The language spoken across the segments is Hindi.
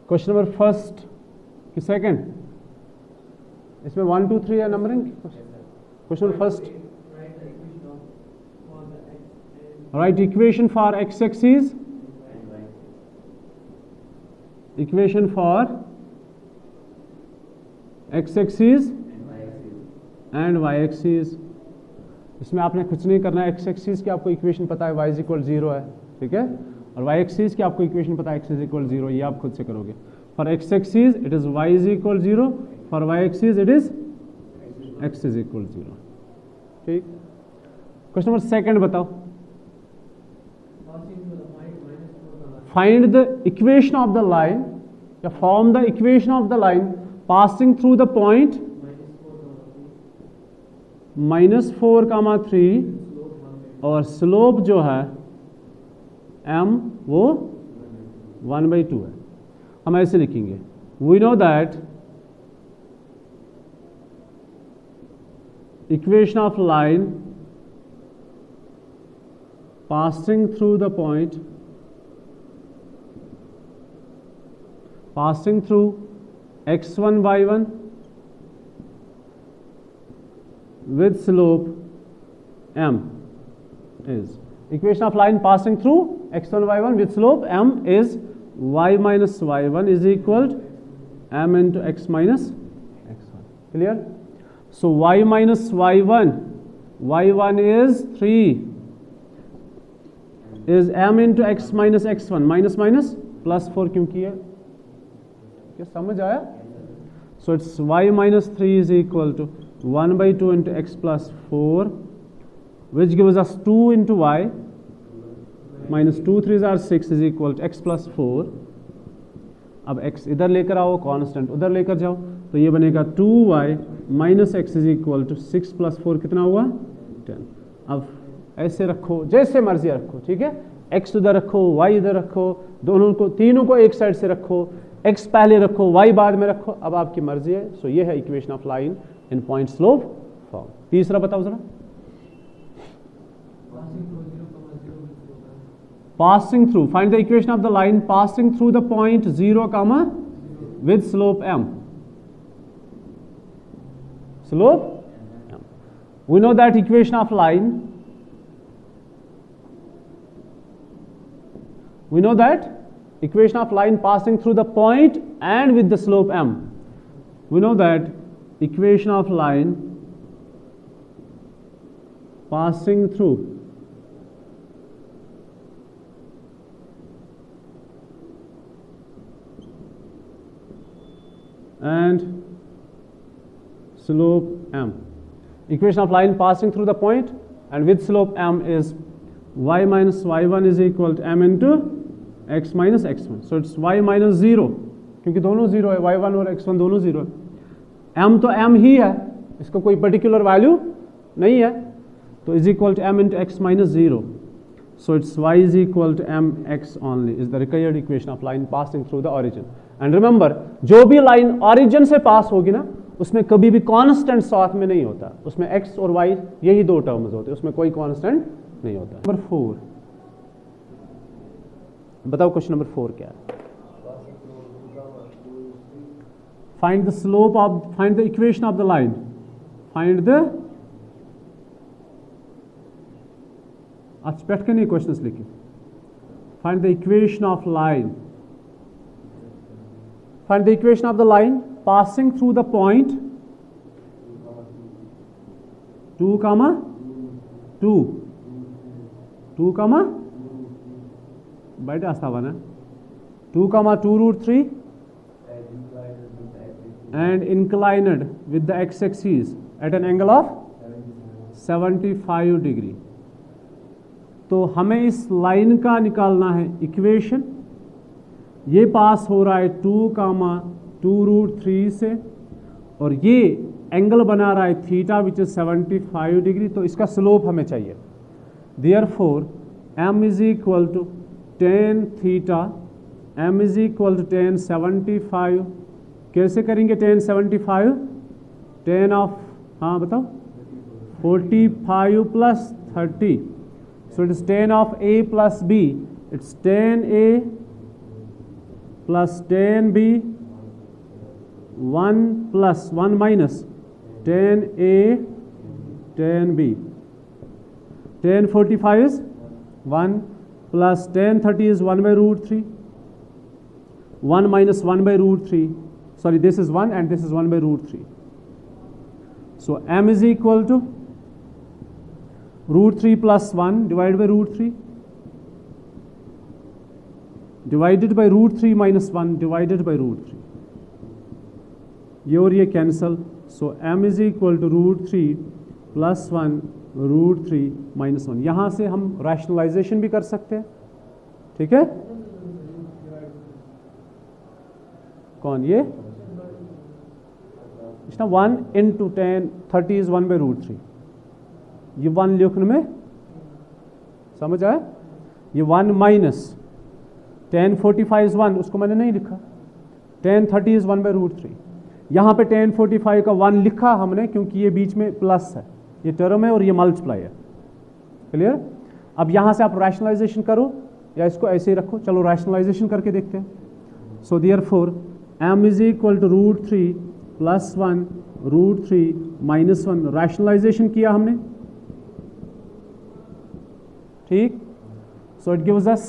क्वेश्चन नंबर फर्स्ट कि सेकंड? इसमें 1 2 3 है numbering. Question number first, right equation for X axis, equation for X axis and Y axis. इसमें आपने कुछ नहीं करना है। एक्स एक्सिस की आपको इक्वेशन पता है, y इज इक्वल 0 है, ठीक है, और y एक्सिस की आपको इक्वेशन पता है, x इज इक्वल 0, ये आप खुद से करोगे। For x axis it is y is equal 0, for y axis it is x is equal 0, ठीक। क्वेश्चन नंबर सेकंड बताओ, find the equation of the line या form the equation of the line passing through the point -4, 3 और स्लोप जो है m वो 1/2 है। हम ऐसे लिखेंगे, we know that equation of line passing through the point passing through x1 y1 with slope m is, equation of line passing through x1 y1 with slope m is y minus y1 is equal to m into x minus x1. Clear? So y minus y1, y1 is 3 is m into x minus x1, minus minus plus 4 क्यों किया? क्या समझ आया? सो it's y minus 3 is equal to 1/2 into x plus 4 which gives us 2 into y minus 2 3s are 6 is equal to x plus 4. अब x इधर लेकर आओ, कांस्टेंट उधर लेकर जाओ, तो ये बनेगा 2y minus x is equal to 6 plus 4 कितना हुआ? 10. अब ऐसे रखो, जैसे मर्जी रखो, ठीक है, x उधर रखो, y इधर रखो, दोनों को तीनों को एक साइड से रखो, x पहले रखो, y बाद में रखो, अब आपकी मर्जी है। सो ये है equation of line in point slope form. तीसरा बताओ जरा, passing through, find the equation of the line passing through the point 0, with slope m, slope m. We know that equation of line, we know that equation of line passing through the point and with the slope m. We know that equation of line passing through and slope m. Equation of line passing through the point and with slope m is y minus y1 is equal to m into x minus x1. So it's y minus 0, क्योंकि दोनों 0 है, y1 और x1 दोनों 0 है। m तो m ही है, इसका कोई पर्टिकुलर वैल्यू नहीं है, तो is equal to m into x minus 0. So it's y is equal to mx only is the required equation of line passing through the origin. And remember, जो भी लाइन origin से पास होगी ना, उसमें कभी भी कांस्टेंट साथ में नहीं होता, उसमें x और y यही दो टर्म्स होते हैं, उसमें कोई कांस्टेंट नहीं होता। नंबर 4 बताओ, क्वेश्चन नंबर 4 क्या है? Find the slope of, find the equation of the line, find the, अच्छा बैठ के नहीं क्वेश्चंस लिखे, find the equation of line, find the equation of the line passing through the point 2, 2, बयटा आस्तावा ना 2, 2√3 and inclined with the x-axis at an angle of 75 degree. तो हमें इस लाइन का निकालना है इक्वेशन। ये पास हो रहा है 2, 2√3 से और ये एंगल बना रहा है थीटा विच इज 75 डिग्री, तो इसका स्लोप हमें चाहिए। Therefore m is equal to tan theta, m is equal to tan 75। कैसे करेंगे tan 75? tan ऑफ, हाँ बताओ, 45 plus 30, so it is tan of a plus b, it's tan a plus tan B 1 plus 1 minus tan A tan B tan 45 is 1 plus tan 30 is 1 by root 3 1 minus 1 by root 3 sorry this is 1 and this is 1 by root 3 so m is equal to root 3 plus 1 divided by root 3 divided by root 3 minus 1 divided by root 3 ये और ये cancel so m is equal to root 3 plus 1 root 3 minus 1 यहां से हम रैशनलाइजेशन भी कर सकते हैं ठीक है कौन ये इसना 1 into 10 30 is 1 by root 3 ये 1 लिखने में समझ आया ये 1 माइनस 10 45 is 1 उसको मैंने नहीं लिखा 10 30 is 1 by root 3 यहाँ पे 10 45 का 1 लिखा हमने क्योंकि ये बीच में प्लस है ये टर्म है और ये मल्टीप्लाई है क्लियर अब यहाँ से आप रैशनलाइजेशन करो या इसको ऐसे ही रखो चलो रैशनलाइजेशन करके देखते हैं so therefore m is equal to root 3 plus 1 root 3 minus 1 rationalisation किया हमने ठीक so it gives us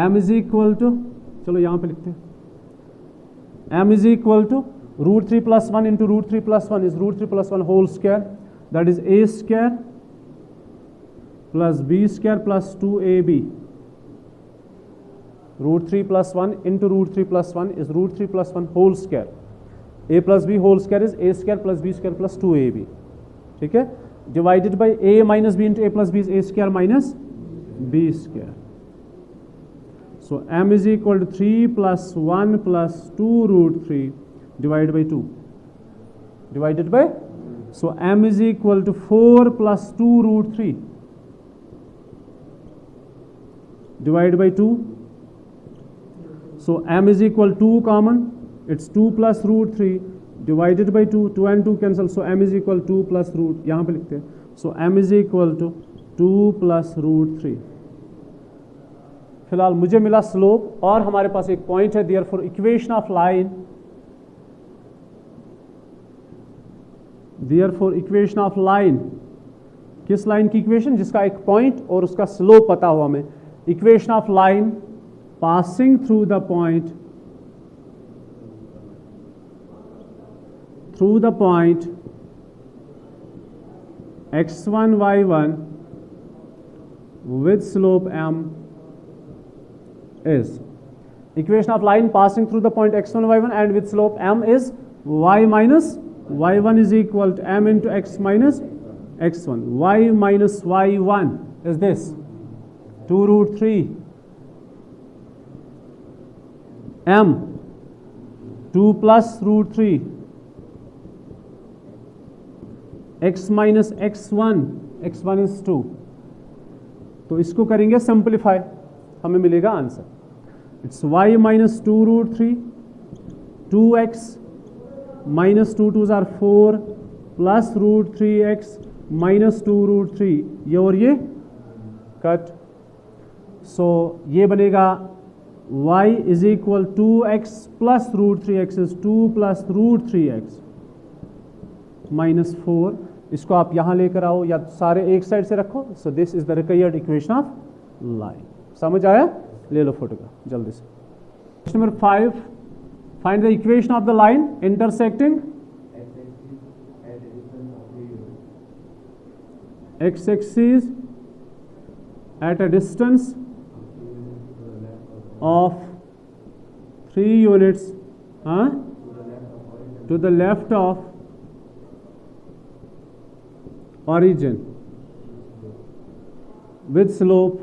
m is equal to चलो यहाँ पे लिखते हैं m is equal to root 3 plus 1 into root 3 plus 1 is root 3 plus 1 whole square that is a square plus b square plus 2ab root 3 plus 1 into root 3 plus 1 is root 3 plus 1 whole square a plus b whole square is a square plus b square plus 2ab ठीक है divided by a minus b into a plus b is a square minus b square so m is equal to 3 plus 1 plus 2 root 3 divided by 2 divided by so m is equal to 4 plus 2 root 3 divided by 2 so m is equal to 2 common it's 2 plus root 3 divided by 2 2 and 2 cancel so m is equal to 2 plus root यहाँ पे लिखते हैं so m is equal to 2 plus root 3 फिलहाल मुझे मिला स्लोप और हमारे पास एक पॉइंट है therefore equation of line therefore equation of line किस लाइन की इक्वेशन जिसका एक पॉइंट और उसका स्लोप पता हो हमें equation of line passing through the point x1 y1 with slope m is equation of line passing through the point x1 y1 and with slope m is y minus y1 is equal to m into x minus x1 y minus y1 is this 2 root 3 m 2 plus root 3 x minus x1 is 2 तो इसको करेंगे सिंप्लीफाई हमें मिलेगा answer it's y minus 2 root 3 2x minus 2 2s are 4 plus root 3x minus 2 root 3 ये और ये कट सो ये बनेगा y is equal 2x plus root 3x is 2 plus root 3x minus 4 इसको आप यहाँ लेकर आओ या सारे एक साइड से रखो so this is the required equation of line समझ आया ले लो फोटोग्राफ जल्दी से question number 5 find the equation of the line intersecting x axis at a distance of 3 units to the left of origin with slope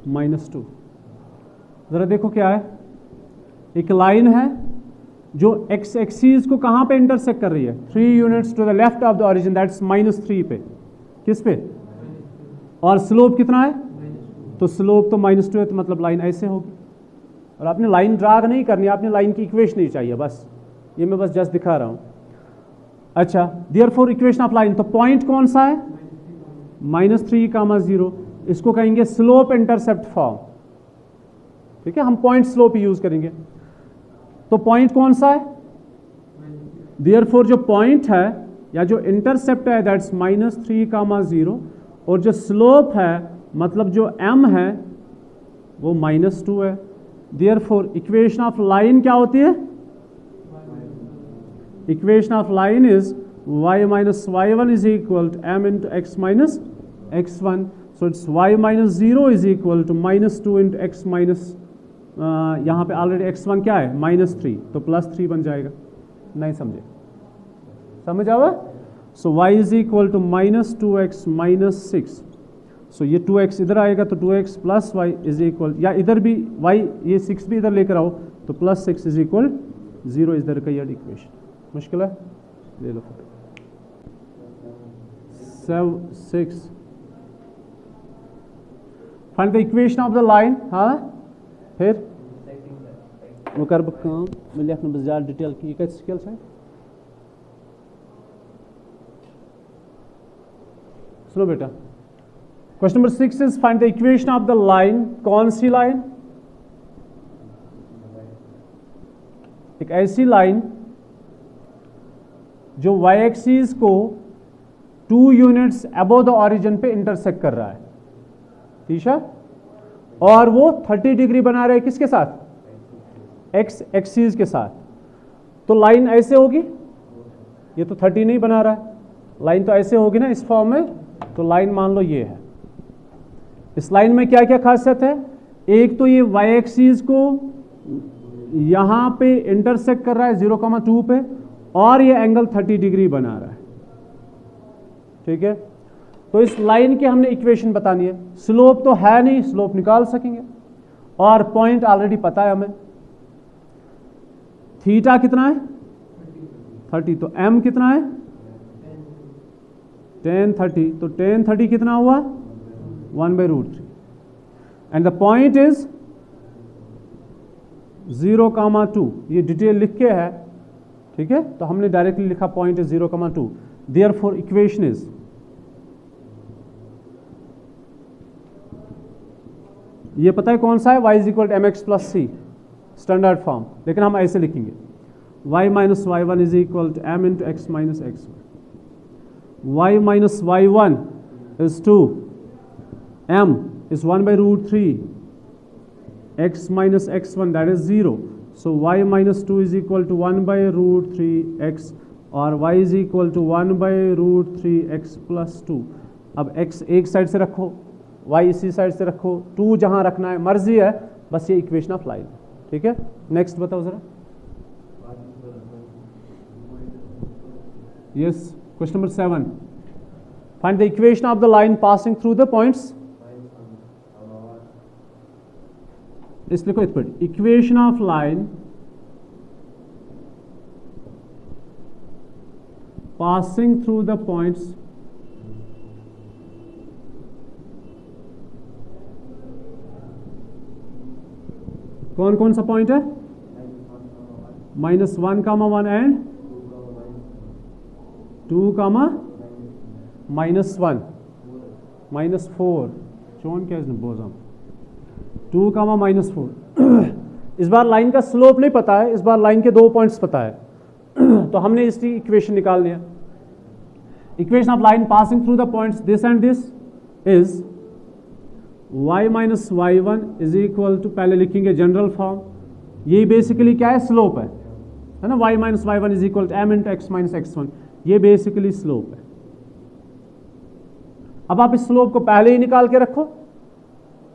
-2 जरा देखो क्या है एक लाइन है जो x एक्सिस को कहां पे इंटरसेक्ट कर रही है 3 units to the left of the origin that's -3 पे किस पे और स्लोप कितना है तो स्लोप तो -2 है तो मतलब लाइन ऐसे होगी और आपने लाइन ड्रैग नहीं करनी आपने लाइन की इक्वेशन ही चाहिए बस ये मैं बस जस्ट दिखा रहा हूं अच्छा देयरफॉर इक्वेशन ऑफ लाइन तो पॉइंट कौन सा है -3, 0 इसको कहेंगे स्लोप इंटरसेप्ट फॉर्म, ठीक है, हम पॉइंट स्लोप यूज करेंगे। तो पॉइंट कौन सा है, देयरफॉर जो पॉइंट है या जो इंटरसेप्ट है दैट्स -3, और जो स्लोप है मतलब जो m है वो -2 है। देयरफॉर इक्वेशन ऑफ लाइन क्या होती है, equation of line is y minus y1 is equal to m into x minus x1, so it's y minus 0 is equal to -2 into x minus यहाँ पे ऑलरेडी x1 क्या है -3, तो +3 बन जाएगा। नहीं समझे, समझ आवा। So y is equal to -2x -6, so ये 2x इधर आएगा तो 2x plus y is equal, या इधर भी y ये 6 भी इधर लेकर आओ तो +6 is equal 0 is the required equation. मुश्किल है, ले लो 6 find the equation of the line. हाँ फिर वो कर काम मैं लिखना बस ज़्यादा डिटेल की कत स्केल है। सुनो बेटा, question number 6 is find the equation of the line. कौन सी लाइन, एक ऐसी लाइन जो y एक्सिस को 2 यूनिट्स अबव द ऑरिजिन पे इंटरसेक्ट कर रहा है, ठीक है, और वो 30 डिग्री बना रहे किसके साथ, x एक्सिस के साथ। तो लाइन ऐसे होगी, ये तो 30 नहीं बना रहा है, लाइन तो ऐसे होगी ना इस फॉर्म में। तो लाइन मान लो ये है। इस लाइन में क्या क्या खासियत है, एक तो ये y एक्सिस को यहां पे इंटरसेक्ट कर रहा है 0,2 पे, और ये एंगल 30 डिग्री बना रहा है, ठीक है। तो इस लाइन की हमने इक्वेशन बतानी है। स्लोप तो है नहीं, स्लोप निकाल सकेंगे, और पॉइंट ऑलरेडी पता है हमें। थीटा कितना है 30, तो m कितना है tan 30, तो tan 30 कितना हुआ 1/√3, एंड द पॉइंट इज 0,2। ये डिटेल लिख के है, ठीक है, तो हमने डायरेक्टली लिखा point is 0,2। Therefore equation is, ये पता है कौन सा है, y is equal to mx plus c, standard form, लेकिन हम ऐसे लिखेंगे y minus y1 is equal to m into x minus x1। y minus y1 is 2, m is 1/√3, x minus x1 that is 0, so y minus 2 is equal to 1/√3x, और y is equal to 1/√3x plus 2। अब x एक साइड से रखो, y इसी साइड से रखो, 2 जहां रखना है मर्जी है, बस ये इक्वेशन ऑफ लाइन, ठीक है। नेक्स्ट बताओ जरा। Yes, question number 7, find the equation of the line passing through the points. इसलिए को इतना equation of line passing through the points कौन कौन सा पॉइंट है, -1,1 एंड 2,-1 -4 चौन क्या बोझ 2,-4। इस बार लाइन का स्लोप नहीं पता है, इस बार लाइन के 2 पॉइंट्स पता है। तो हमने इसकी इक्वेशन निकाल लिया। Equation of line passing through the points this and this is y minus y1 is equal to, पहले लिखेंगे जनरल फॉर्म, ये बेसिकली क्या है, स्लोप है ना, y minus y1 is equal to m into x minus x1, ये बेसिकली स्लोप है। अब आप इस स्लोप को पहले ही निकाल के रखो,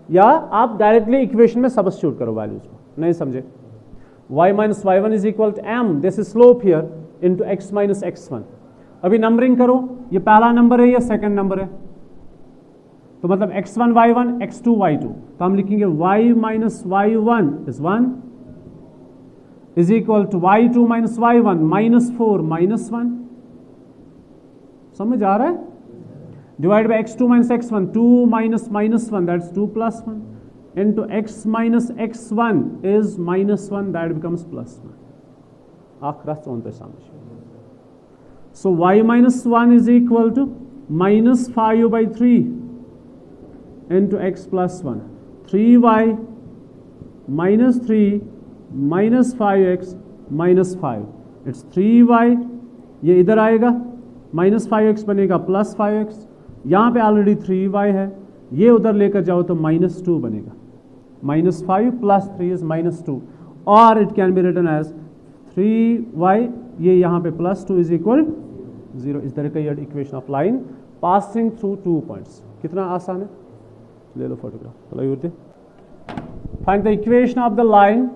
या आप डायरेक्टली इक्वेशन में सब्स्टिट्यूट करो वैल्यूज को। नहीं समझे, y minus y1 is equal to m, this is slope here, into x minus x1। अभी नंबरिंग करो, ये पहला नंबर है, ये सेकंड नंबर है, तो मतलब x1 y1 x2 y2, तो हम लिखेंगे y minus y1 is 1 is equal to y2 minus y1 -4 -1। समझ आ रहा है, divide by x2 minus x1, 2 minus -1 that's 2 + 1 into x minus x1 is -1 that becomes +1। आखिर चौंते समझ। So y minus 1 is equal to -5/3 into x plus 1, 3y minus 3 minus 5x minus 5, it's 3y, ये इधर आएगा माइनस 5x बनेगा प्लस 5x, यहाँ पे ऑलरेडी 3y है, ये उधर लेकर जाओ तो माइनस 2 बनेगा, माइनस 5 प्लस 3 इज माइनस 2, और it can be written as 3y, ये यहाँ पे plus 2 is equal 0 is the required equation of line passing through 2 points. कितना आसान है, ले लो फोटोग्राफ, चलो यूर दे। Find the equation of the line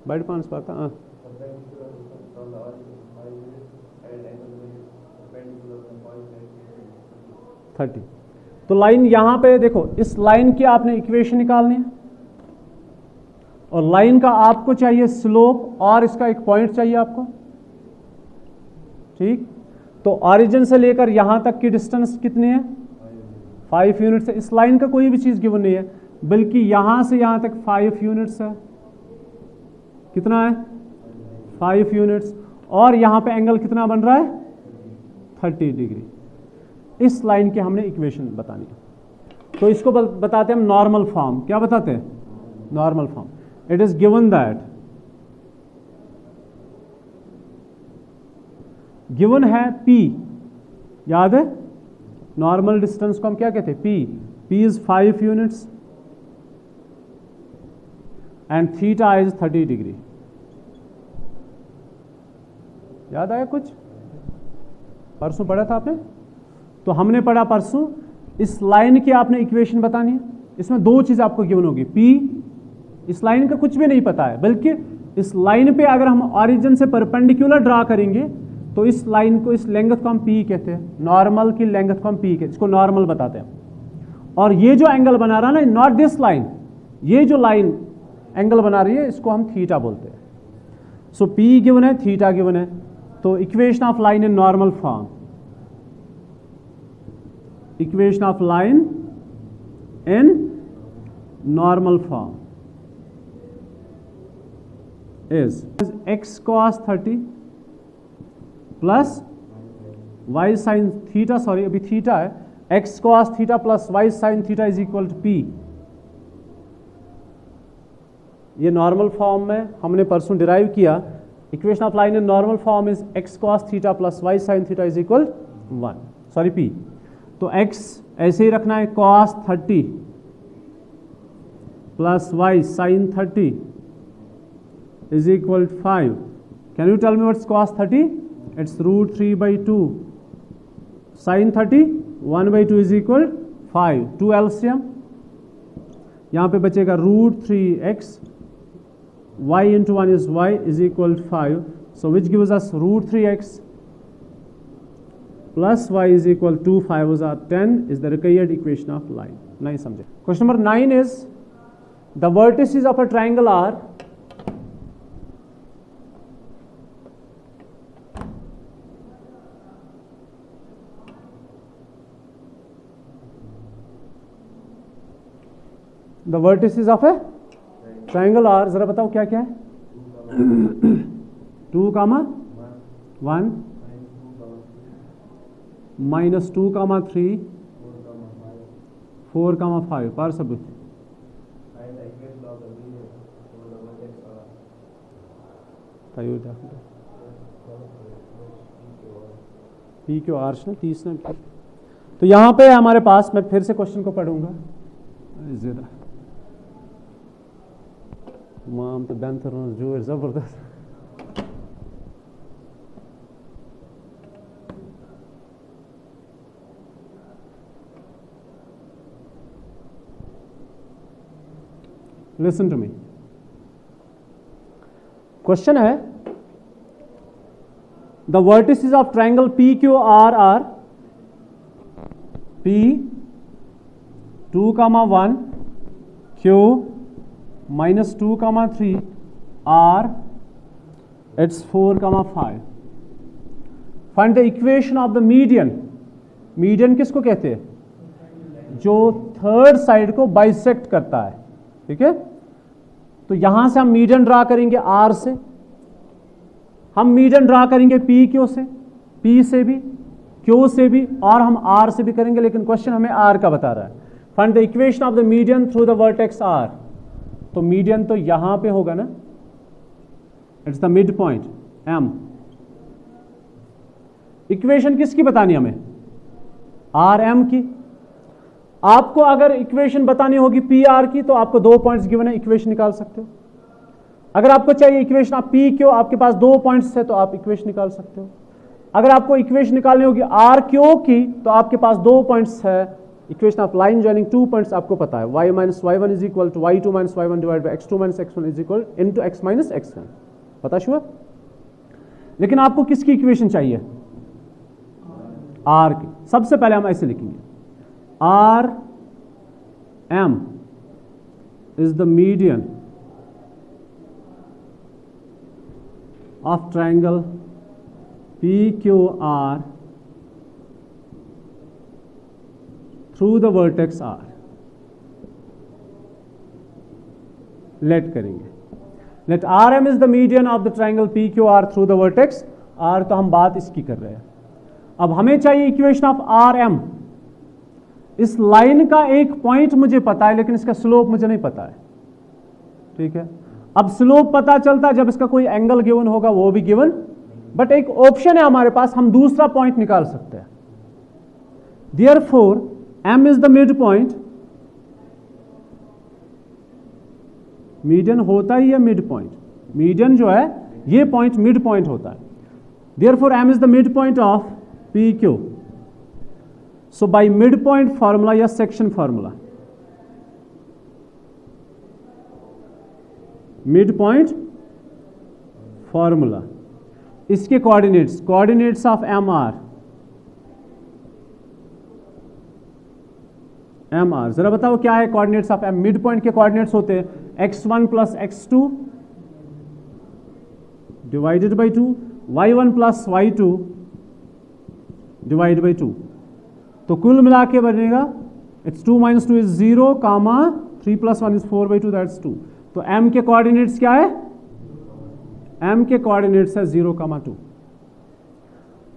बड़ी पांच पाता 30। तो लाइन यहां पे देखो, इस लाइन की आपने इक्वेशन निकालनी है, और लाइन का आपको चाहिए स्लोप, और इसका एक पॉइंट चाहिए आपको, ठीक। तो ऑरिजिन से लेकर यहां तक की डिस्टेंस कितनी है, 5 यूनिट्स है। इस लाइन का कोई भी चीज गिवन नहीं है, बल्कि यहां से यहां तक 5 यूनिट्स है। कितना है, 5 यूनिट्स, और यहां पे एंगल कितना बन रहा है, 30 डिग्री। इस लाइन की हमने इक्वेशन बतानी है, तो इसको बताते हैं हम नॉर्मल फॉर्म। क्या बताते हैं, normal form. It is given that, given है P, याद है नॉर्मल डिस्टेंस को हम क्या कहते हैं, P is 5 units and theta is 30 degree. याद आया कुछ, परसों पढ़ा था आपने, तो हमने पढ़ा परसों, इस लाइन की आपने इक्वेशन बतानी है। इसमें 2 चीज आपको गिवन होगी, P, इस लाइन का कुछ भी नहीं पता है, बल्कि इस लाइन पे अगर हम ऑरिजिन से परपेंडिकुलर ड्रा करेंगे तो इस लाइन को, इस लेंथ को हम P कहते हैं, नॉर्मल की लेंथ को हम P कहते हैं, इसको नॉर्मल बताते हैं। और ये जो एंगल बना रहा ना, नॉट दिस लाइन, ये जो लाइन एंगल बना रही है इसको हम थीटा बोलते हैं। सो P गिवन है, थीटा गिवन है, तो equation of line in normal form, equation of line in normal form is x cos 30 plus y sin theta, sorry अभी थीटा है, x cos theta plus y sin theta is equal to P। ये नॉर्मल फॉर्म में हमने परसों डिराइव किया। Equation of line in normal form is x cos theta plus y sin theta is equal 1, sorry P। तो x ऐसे ही रखना है, cos 30 plus y sin 30 is equal 5। Can you tell me what's cos 30? It's √3/2, sin 30 1/2 is equal 5, 2 LCM, यहां पे बचेगा √3x, y into 1 is y is equal to 5, so which gives us √3x plus y is equal to 5 is 10 is the required equation of line. नहीं समझे। Question number 9 is the vertices of a triangle are the vertices of a triangle are, जरा बताओ क्या क्या है, 2, 1 माइनस 2, 3 4, 5 पार सबूत। पी क्यू आर ना 30 ना। तो यहां पे हमारे पास, मैं फिर से क्वेश्चन को पढ़ूंगा, जरा माम तो बेंथर जो है जबरदस्त। लिसन टू मी, क्वेश्चन है the vertices of triangle P Q R are P 2, 1 Q minus 2, 3 R it's 4, 5. Find the equation of the median. Median किसको कहते हैं, जो थर्ड साइड को बाइसेक्ट करता है, ठीक है। तो यहां से हम मीडियन ड्रा करेंगे R से, हम मीडियन ड्रा करेंगे पी क्यू से, पी से भी, क्यू से भी, और हम आर से भी करेंगे, लेकिन क्वेश्चन हमें आर का बता रहा है। Find the equation of the median through the vertex R. तो मीडियन तो यहां पे होगा ना, it's the mid point M. इक्वेशन किसकी बतानी हमें? आर एम की। आपको अगर इक्वेशन बतानी होगी पी आर की तो आपको 2 पॉइंट्स गिवन है, इक्वेशन निकाल सकते हो। अगर आपको चाहिए इक्वेशन ऑफ पी क्यू, आपके पास 2 पॉइंट्स है तो आप इक्वेशन निकाल सकते हो। अगर आपको इक्वेशन निकालनी होगी आर क्यू की तो आपके पास 2 पॉइंट्स है। Equation of line joining 2 points आपको पता है, y minus y1 is equal to y2 minus y1 divide by x2 minus x1 is equal into x minus x1। पता श्योर? लेकिन आपको किसकी इक्वेशन चाहिए? आर की। सबसे पहले हम ऐसे लिखेंगे, R M is the median of triangle P Q R through the vertex R. Let करेंगे, let R M is the median of the triangle P Q R through the vertex R. तो हम बात इसकी कर रहे हैं। अब हमें चाहिए इक्वेशन ऑफ आर एम। इस लाइन का एक पॉइंट मुझे पता है लेकिन इसका स्लोप मुझे नहीं पता है, ठीक है। अब स्लोप पता चलता है जब इसका कोई एंगल गिवन होगा, वो भी गिवन, बट एक ऑप्शन है हमारे पास, हम दूसरा पॉइंट निकाल सकते हैं। Therefore M is the mid point. Median होता ही है मिड पॉइंट, मीडियन जो है ये पॉइंट मिड पॉइंट होता है। Therefore M is the mid point of PQ। So by mid point formula या section formula, mid point formula, इसके कोऑर्डिनेट्स ऑफ MR, जरा बताओ क्या है coordinates of M? Mid point के कोऑर्डिनेट्स होते हैं x1 plus x2 divided by 2, y1 plus y2 divide by 2। तो कुल मिला के बनेगा it's 2 minus 2 is 0 comma 3 plus 1 is 4 by 2 that's 2। तो M के कोऑर्डिनेट्स क्या है? M के कोऑर्डिनेट्स है 0 कामा 2।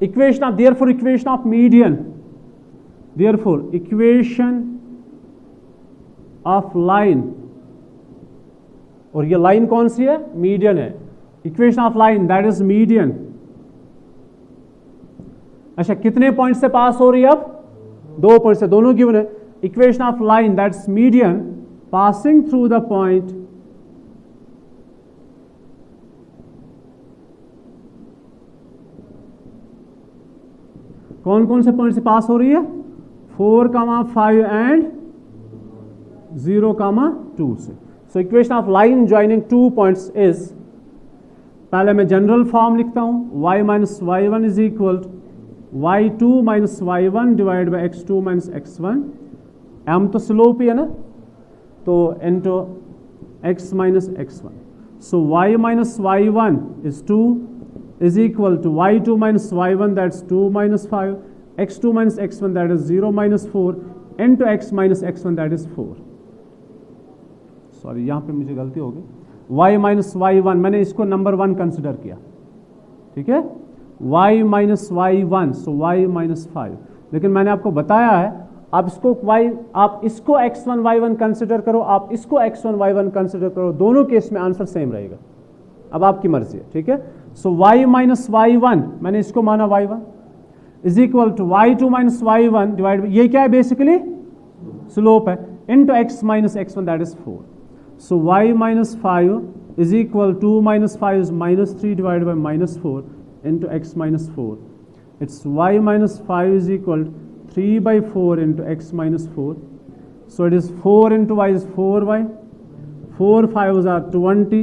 Equation of, therefore equation of median, therefore equation of line, और ये लाइन कौन सी है? मीडियन है। Equation of line that is median. अच्छा, कितने पॉइंट से पास हो रही है अब? 2 पॉइंट से, दोनों गिवन है। Equation of line that's median passing through the point कौन कौन से पॉइंट से पास हो रही है? 4, 5 एंड 0, 2 से। So equation of line joining 2 points is, पहले मैं जनरल फॉर्म लिखता हूं, y minus y1 is equal to y2 minus y1 divide by x2 minus x1। m तो स्लोप ही है ना, तो into x minus x1। So y minus y1 is 2 is equal to y2 minus y1 that's 2 minus 5, x2 minus x1 that is 0 minus 4 into x minus x1 that is 4। Sorry, यहाँ पे मुझे गलती हो गई, y माइनस y1 मैंने इसको नंबर 1 कंसिडर किया, ठीक है, y माइनस y1 सो y माइनस 5। लेकिन मैंने आपको बताया है आप इसको आप इसको x1 y1 कंसिडर करो, आप इसको x1 y1 कंसिडर करो, दोनों केस में आंसर सेम रहेगा। अब आपकी मर्जी है, ठीक है। सो y माइनस y1 मैंने इसको माना y1 is equal to y2 minus y1 divide, ये क्या है बेसिकली? स्लोप है, into x minus x1 that is 4। So y minus 5 is equal 2 minus 5 is minus 3 divide by minus 4 into x minus 4। It's y minus 5 is equal 3 by 4 into x minus 4. So it is 4 into y is 4y. 4 5s are 20.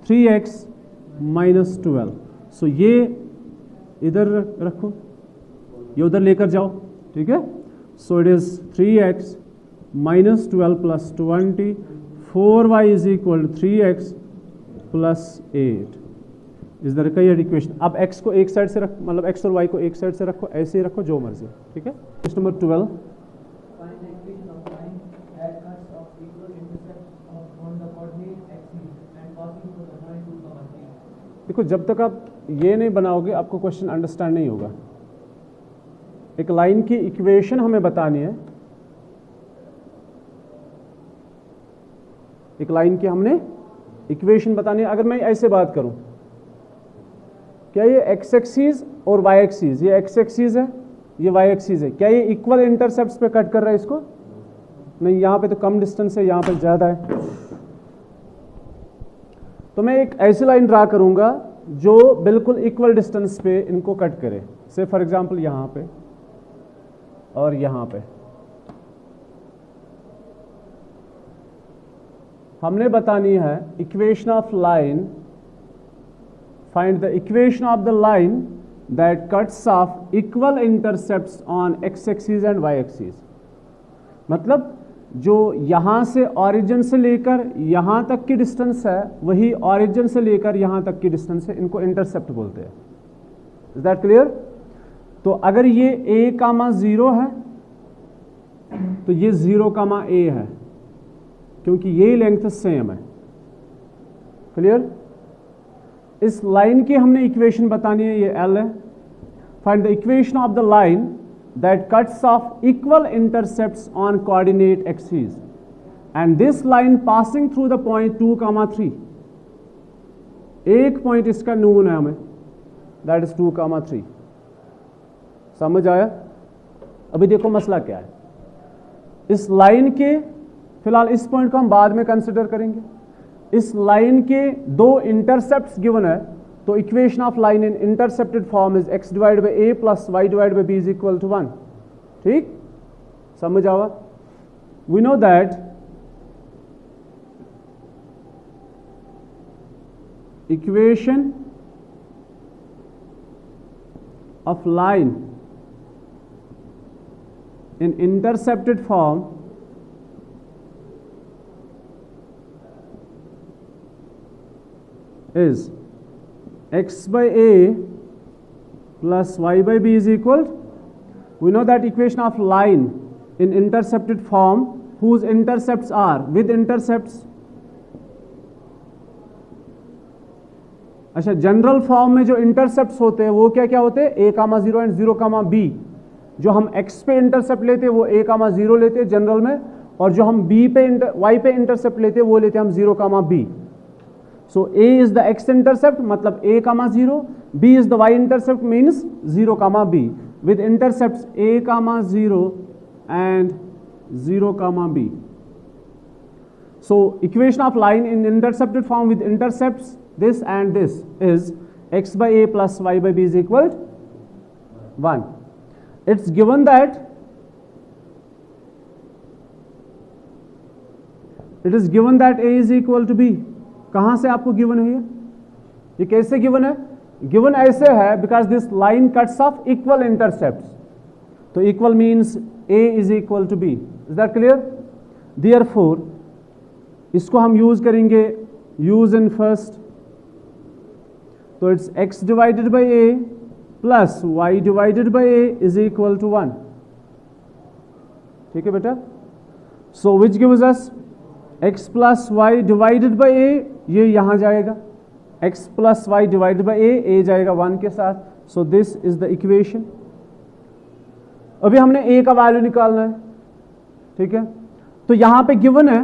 3x minus 12. So ये इधर रखो, ये उधर लेकर जाओ, ठीक है। So it is 3x minus 12 plus 20. 4y is equal to 3x plus 8. इस तरह का ये इक्वेशन। अब x को एक साइड से रख, मतलब x और y को एक साइड से रखो, ऐसे ही रखो जो मर्जी, ठीक है। क्वेश्चन नंबर 12, देखो जब तक आप ये नहीं बनाओगे आपको क्वेश्चन अंडरस्टैंड नहीं होगा। एक लाइन की इक्वेशन हमें बतानी है, एक लाइन की हमने इक्वेशन बतानी है। अगर मैं ऐसे बात करूं, क्या ये एक्स एक्सिस और वाई एक्सिस, ये एक्स एक्सिस है ये वाई एक्सिस है, क्या ये इक्वल इंटरसेप्ट्स पे कट कर रहा है इसको? नहीं, यहां पे तो कम डिस्टेंस है, यहां पे ज्यादा है। तो मैं एक ऐसी लाइन ड्रा करूंगा जो बिल्कुल इक्वल डिस्टेंस पे इनको कट करे। से फॉर एग्जांपल यहां पे और यहां पे हमने बतानी है equation of line, find the equation of the line that cuts off equal intercepts on X axis and Y axis. मतलब जो यहां से ऑरिजिन से लेकर यहां तक की डिस्टेंस है वही ऑरिजिन से लेकर यहां तक की डिस्टेंस है, इनको इंटरसेप्ट बोलते हैं। Is that clear? तो अगर ये a कामा 0 है तो ये 0 कामा a है, क्योंकि ये लेंथ सेम है। क्लियर? इस लाइन की हमने इक्वेशन बतानी है, ये L है। Find the equation of the line that cuts off equal intercepts on coordinate axes and this line passing through the point 2, 3। एक पॉइंट इसका नून है हमें, that is 2, 3। समझ आया? अभी देखो मसला क्या है। इस लाइन के फिलहाल इस पॉइंट को हम बाद में कंसिडर करेंगे। इस लाइन के दो इंटरसेप्ट्स गिवन है, तो equation of line in intercepted form is x divide by a plus y divide by b is equal to 1। ठीक, समझ आवा? We know that equation of line in intercepted form is x by a plus y by b is equal, we know that equation of line in intercepted form whose intercepts are with intercepts। अच्छा, जनरल फॉर्म में जो इंटरसेप्ट्स होते हैं वो क्या क्या होते हैं? a comma 0 and 0 comma b। जो हम x पे इंटरसेप्ट लेते हैं वो a कामा 0 लेते हैं जनरल में, और जो हम b पे y पे इंटरसेप्ट लेते हैं वो लेते हैं हम 0 comma b। So a is the x intercept, मतलब a comma 0, b is the y intercept means 0 comma b with intercepts a comma 0 and 0 comma b. So equation of line in intercepted form with intercepts this and this is x by a plus y by b is equal to 1. It's given that a is equal to b। कहां से आपको गिवन है ये कैसे गिवन है? गिवन ऐसे है because this line cuts off equal intercepts, तो equal means a is equal to b। Is that clear? Therefore इसको हम यूज करेंगे, यूज इन फर्स्ट, तो it's x divided by a plus y divided by a is equal to 1। ठीक है बेटा? So which gives us x plus y divided by a, ये यहां जाएगा, x plus y divided by a जाएगा 1 के साथ। So this is the equation. अभी हमने a का वैल्यू निकालना है। ठीक है, तो यहां पे गिवन है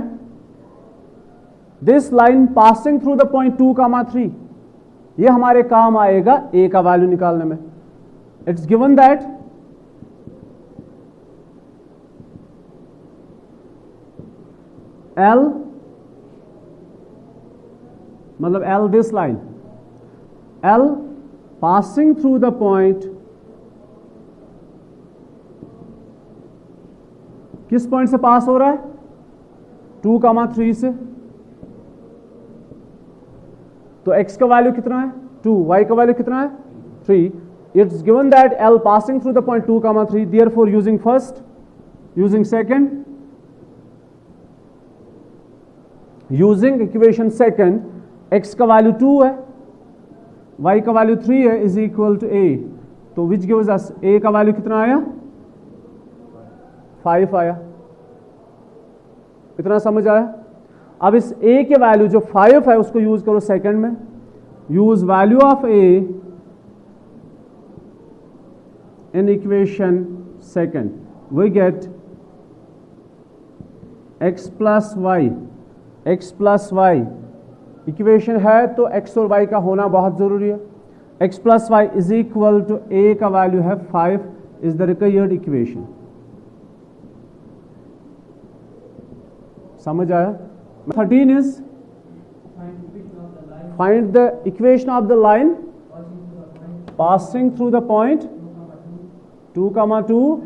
this line passing through the point 2, 3, ये हमारे काम आएगा a का वैल्यू निकालने में। इट्स गिवन दैट L, मतलब L this line, L passing through the point, किस पॉइंट से पास हो रहा है? 2, 3 से। तो x का वैल्यू कितना है? 2, y का वैल्यू कितना है? 3। It's given that L passing through the point 2, 3, therefore using first, using second, using equation second, x का वैल्यू 2 है, y का वैल्यू 3 है, इज इक्वल टू a। तो विच गिव्स अस a का वैल्यू कितना आया? 5 आया। इतना समझ आया? अब इस a के वैल्यू जो 5 है उसको यूज करो सेकंड में। Use value of a in equation second, we get x plus y equation है तो x और y का होना बहुत ज़रूरी है। x plus y is equal to a का वैल्यू है 5 इज द रिक्वायर्ड इक्वेशन। समझ आया? 13 is find the equation of the line passing through the point 2, 2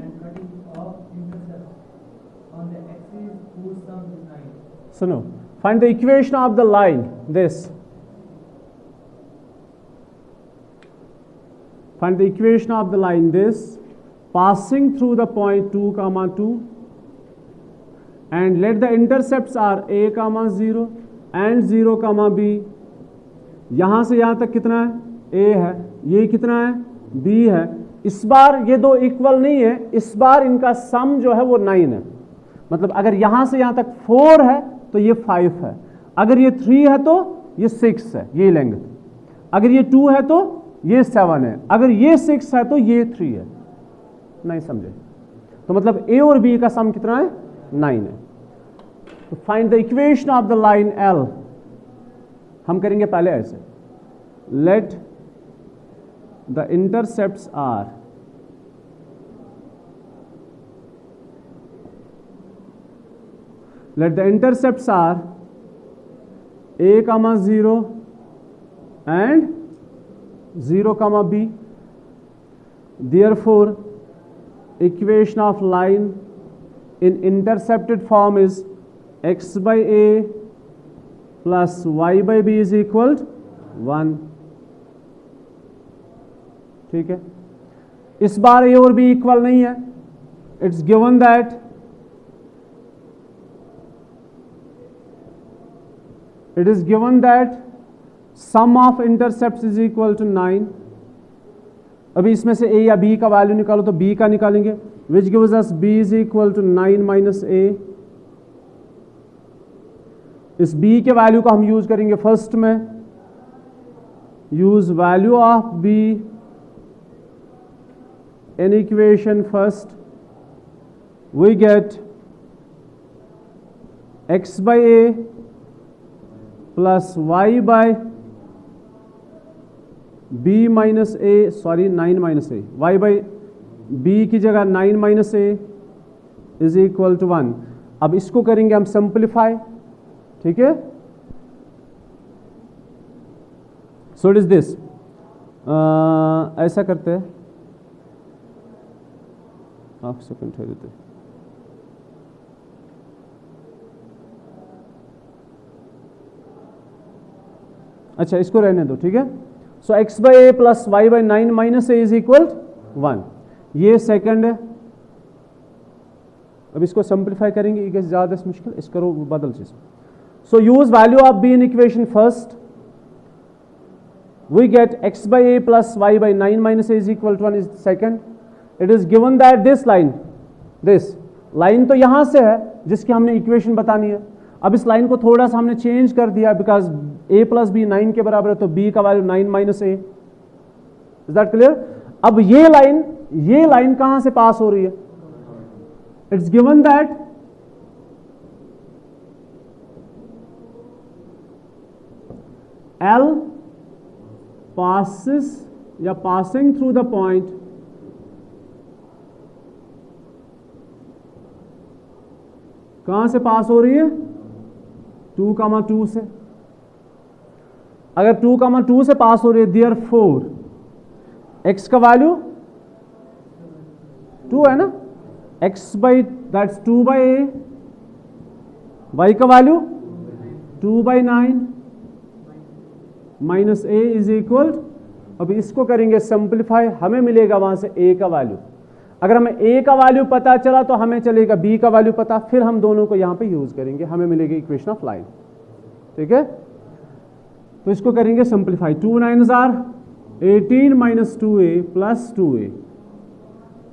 suno, find the equation of the line this, find the equation of the line this passing through the point 2, 2 and let the intercepts are a, 0 and 0, b। यहां से यहां तक कितना है? a है, ये कितना है? b है। इस बार ये दो इक्वल नहीं है, इस बार इनका सम जो है वो 9 है। मतलब अगर यहां से यहां तक 4 है तो ये 5 है, अगर ये 3 है तो ये 6 है, ये लेंगे। अगर ये 2 है तो ये 7 है, अगर ये 6 है तो ये 3 है। नहीं समझे? तो मतलब a और b का सम कितना है? 9 है। तो find the equation of the line L। हम करेंगे पहले ऐसे, let the intercepts are a, 0 and 0, b। Therefore equation of line in intercepted form is x by a plus y by b is equal to 1। ठीक है? इस बार a और b इक्वल नहीं है। It's given that it is given that sum of intercepts is equal to 9। अभी इसमें से a या b का वैल्यू निकालो तो b का निकालेंगे, which gives us b is equal to 9 minus a। इस b के वैल्यू को हम यूज करेंगे फर्स्ट में, use value of b in equation first, we get x by a plus y by b minus a, sorry 9 minus a, y by b की जगह 9 minus a is equal to 1। अब इसको करेंगे हम सिंप्लीफाई। ठीक है? सो इट इज दिस, ऐसा करते हैं, हाफ सेकेंड ठहर देते। अच्छा इसको रहने दो। ठीक है? So x by A plus Y by 9 minus A is equal 1। ये सेकंड है। अब इसको सिंप्लीफाई करेंगे, ये ज्यादा मुश्किल, इस करो बदल चीज। So use value of b in equation first, we get x by a plus y by 9 minus a is equal to 1 is second। it is given that this line तो यहां से है जिसकी हमने इक्वेशन बतानी है। अब इस लाइन को थोड़ा सा हमने चेंज कर दिया, बिकॉज a प्लस बी 9 के बराबर है, तो b का value 9 minus a। Is that clear? अब ये लाइन कहां से पास हो रही है? It's given that L passes या passing through the point कहां से पास हो रही है? 2, 2 से। अगर 2, 2 से पास हो रही है, therefore x का वैल्यू 2 है ना, x by that's 2 by a, y का value 2 by 9 minus a is equal. अब इसको करेंगे सिंप्लीफाई, हमें मिलेगा वहां से a का वैल्यू। अगर हमें a का वैल्यू पता चला तो हमें चलेगा b का वैल्यू पता, फिर हम दोनों को यहां पे यूज करेंगे, हमें मिलेगी इक्वेशन ऑफ लाइन। ठीक है? तो इसको करेंगे simplify. 2 9s are 18 minus 2a plus 2a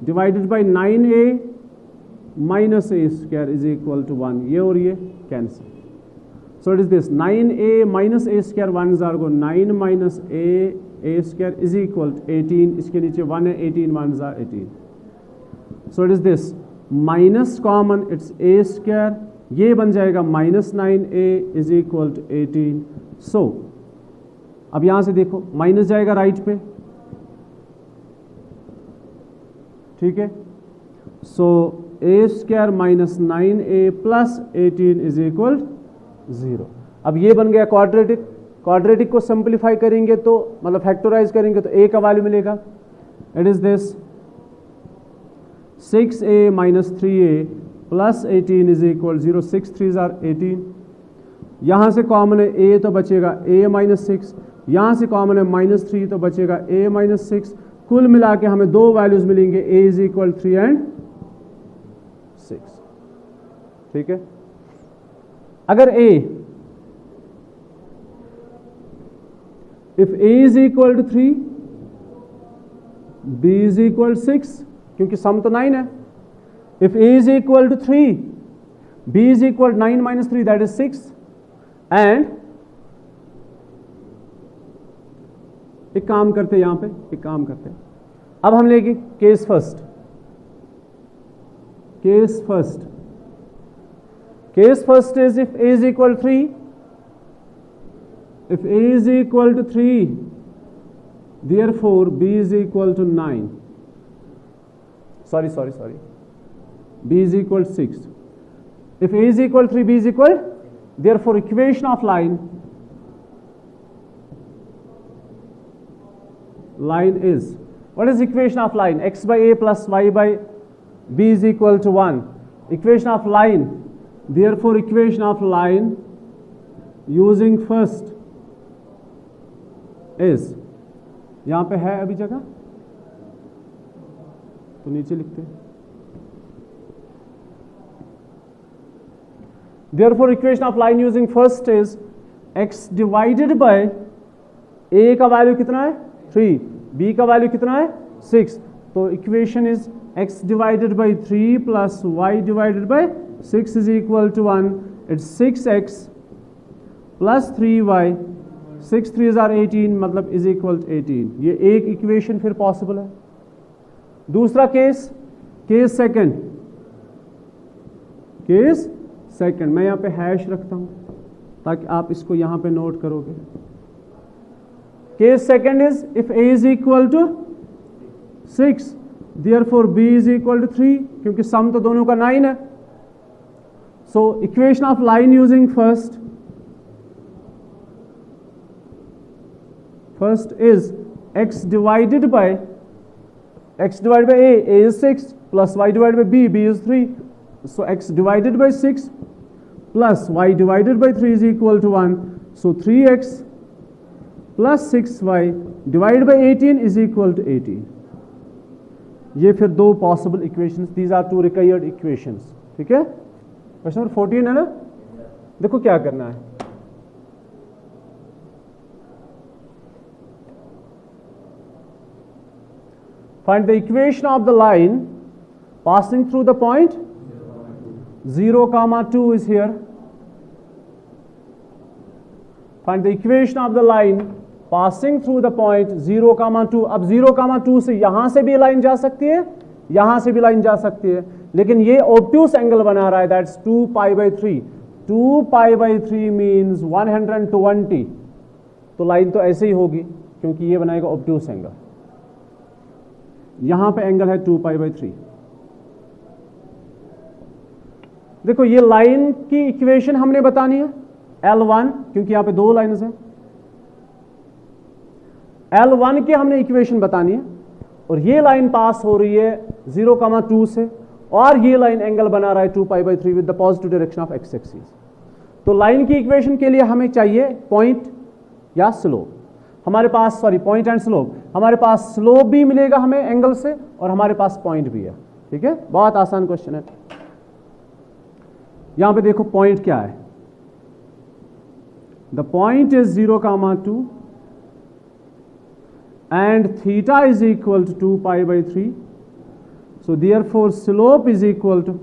divided by 9a minus a square is equal to 1। ये और ये cancel. So it is this 9a minus a square 1s are go 9 minus a A square is equal to 18, इसके नीचे 1 है, 18 1 ज़ा 18, so it is this minus common, it's A square, ये बन जाएगा -9a इज इक्वल टू 18। सो अब यहां से देखो माइनस जाएगा राइट पे, ठीक है, so a square -9a plus 18 is equal 0। अब ये बन गया क्वाड्रेटिक, क्वाड्रेटिक को सिंप्लीफाई करेंगे तो मतलब फैक्टराइज करेंगे तो a का वैल्यू मिलेगा, it is this 6a minus 3a plus 18 is equal 0, 6 3 are 18, यहाँ से कॉमन है a तो बचेगा a माइनस 6, यहाँ से कॉमन है -3 तो बचेगा a माइनस 6, कुल मिला के हमें दो वैल्यूज मिलेंगे a इज इक्वल 3 एंड 6, ठीक है। अगर a if a is equal to 3, b is equal 6, क्योंकि सम तो 9 है, if a is equal to 3, b is equal 9 minus 3 that is 6, and एक काम करते हैं यहां पे, एक काम करते हैं, अब हम लेंगे case first, case first, case first is if a is equal 3, if a is equal to 3, therefore b is equal to 9, sorry, b is equal to 6, if a is equal to 3, b is equal, therefore equation of line is, what is equation of line? X by a plus y by b is equal to 1, equation of line, therefore equation of line using first is, यहां पे है अभी जगह तो नीचे लिखते हैं, therefore equation of line using first is x divided by a का वैल्यू कितना है 3, b का वैल्यू कितना है 6, तो equation is x divided by 3 plus y divided by 6 is equal to 1, it's 6x plus 3y, 6 3 are 18 मतलब इज इक्वल टू 18, ये एक इक्वेशन फिर पॉसिबल है। दूसरा case, case second, case second, मैं यहां पे हैश रखता हूं ताकि आप इसको यहां पे नोट करोगे। Case second is if a is equal to 6, therefore b is equal to 3, क्योंकि सम तो दोनों का 9 है, so equation of line using first is x divided by a is 6 plus y divided by b is 3, so x divided by 6 plus y divided by 3 is equal to 1, so 3x plus 6y divided by 18 is equal to 18, ये फिर दो possible equations, these are two required equations, ठीक है। क्वेश्चन नंबर 14 है ना, देखो क्या करना है, find the equation of the line passing through the point 0, 2 is here. Find the equation of the line passing through the point 0, 2. अब 0, 2 से यहां से भी लाइन जा सकती है, यहां से भी लाइन जा सकती है, लेकिन ये ऑब्ट्यूस एंगल बना रहा है, that's 2 pi by 3, 2 pi by 3 means 120, तो लाइन तो ऐसे ही होगी क्योंकि ये बनाएगा ऑब्ट्यूस एंगल, यहां पे एंगल है 2 पाई बाई 3। देखो ये लाइन की इक्वेशन हमने बतानी है L1, क्योंकि यहां पे दो लाइन्स हैं, L1 की हमने इक्वेशन बतानी है, और ये लाइन पास हो रही है 0, 2 से, और ये लाइन एंगल बना रहा है 2 pi by 3 with the positive direction of x axis. तो लाइन की इक्वेशन के लिए हमें चाहिए पॉइंट या स्लोप, हमारे पास पॉइंट एंड स्लोप, हमारे पास स्लोप भी मिलेगा हमें एंगल से, और हमारे पास पॉइंट भी है, ठीक है। बहुत आसान क्वेश्चन है। यहां पे देखो पॉइंट क्या है, the point is 0, 2 and theta is equal to 2 pi by 3, so therefore slope is equal to,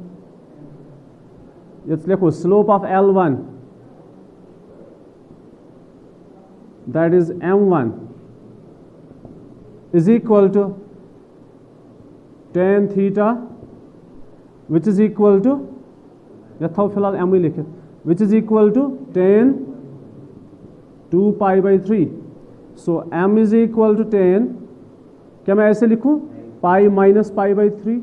let's लिखो slope of L1 that is m1 is equal to tan theta which is equal to, या था फिलहाल एम ही लिखे, which is equal to tan 2 pi by 3. So m is equal to tan, क्या मैं ऐसे लिखूं, पाई माइनस पाई बाई 3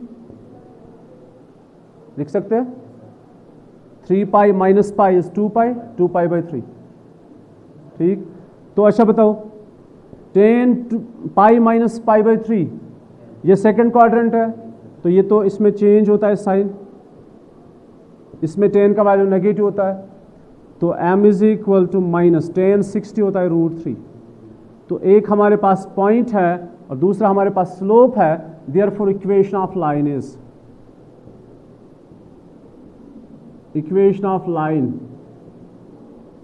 लिख सकते हैं. 3 pi minus pi is 2 pi, 2 pi by 3. ठीक, तो अच्छा बताओ, tan pi minus pi by 3 ये सेकंड क्वाड्रेंट है, तो ये तो इसमें चेंज होता है साइन, इसमें tan का वैल्यू नेगेटिव होता है, तो m is equal to minus tan 60 होता है √3. तो एक हमारे पास पॉइंट है और दूसरा हमारे पास स्लोप है. Therefore equation of line is, equation of line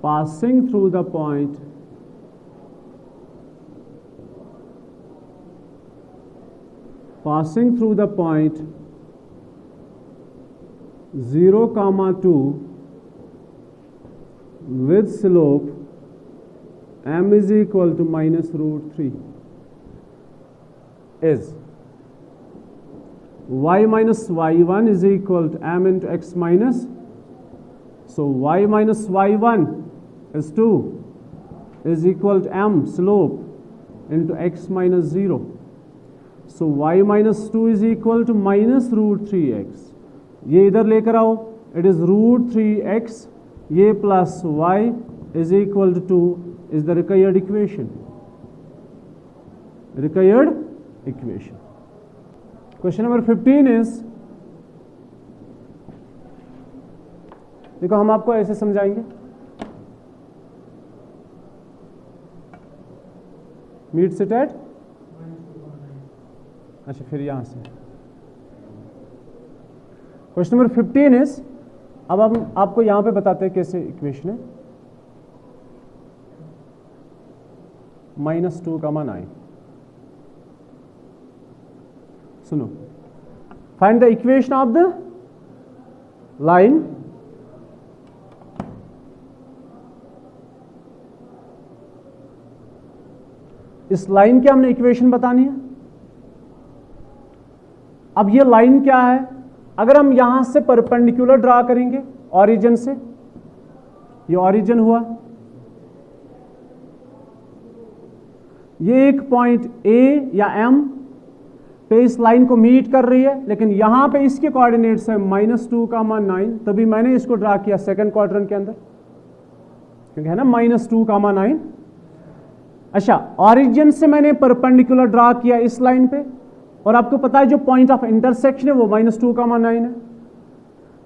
passing through the point passing through the point 0, 2 with slope m is equal to minus √3 is y minus y1 is equal to m into x minus, so y minus y1 is 2 is equal to m slope into x minus 0. So y minus 2 is equal to minus √3x. ये इधर लेकर आओ, it is √3x, ये plus y is equal to 2 is the required equation. Required equation. Question number 15 is, देखो हम आपको ऐसे समझाएंगे, मीट सिट एट, अच्छा फिर यहां से क्वेश्चन नंबर 15 इज, अब हम आपको यहां पे बताते हैं कैसे इक्वेशन है. -2, 9. सुनो, find the equation of the line इस लाइन की हमने इक्वेशन बतानी है. अब ये लाइन क्या है, अगर हम यहां से परपेंडिकुलर ड्रा करेंगे ऑरिजिन से, ये ऑरिजिन हुआ, ये एक पॉइंट ए या एम पे इस लाइन को मीट कर रही है, लेकिन यहां पे इसके कोऑर्डिनेट्स है -2, 9, तभी मैंने इसको ड्रा किया सेकंड क्वाड्रेंट के अंदर, क्योंकि है ना -2, 9. अच्छा, ऑरिजिन से मैंने परपेंडिकुलर ड्रा किया इस लाइन पे, और आपको पता है जो पॉइंट ऑफ इंटरसेक्शन है वो -2, 9 है.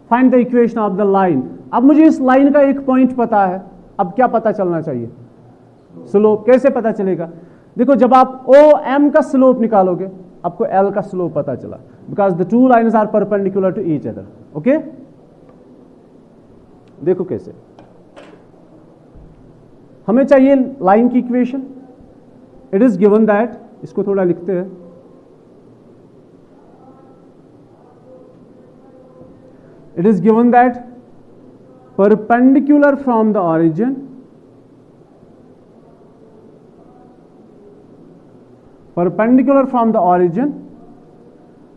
Find the equation of the line. अब मुझे इस लाइन का एक पॉइंट पता है, अब क्या पता चलना चाहिए, स्लोप. कैसे पता चलेगा, देखो जब आप OM का स्लोप निकालोगे आपको L का स्लोप पता चला, because the two lines are perpendicular to each other. Okay, देखो कैसे हमें चाहिए लाइन की equation. It is given that, इसको थोड़ा लिखते हैं, it is given that perpendicular from the origin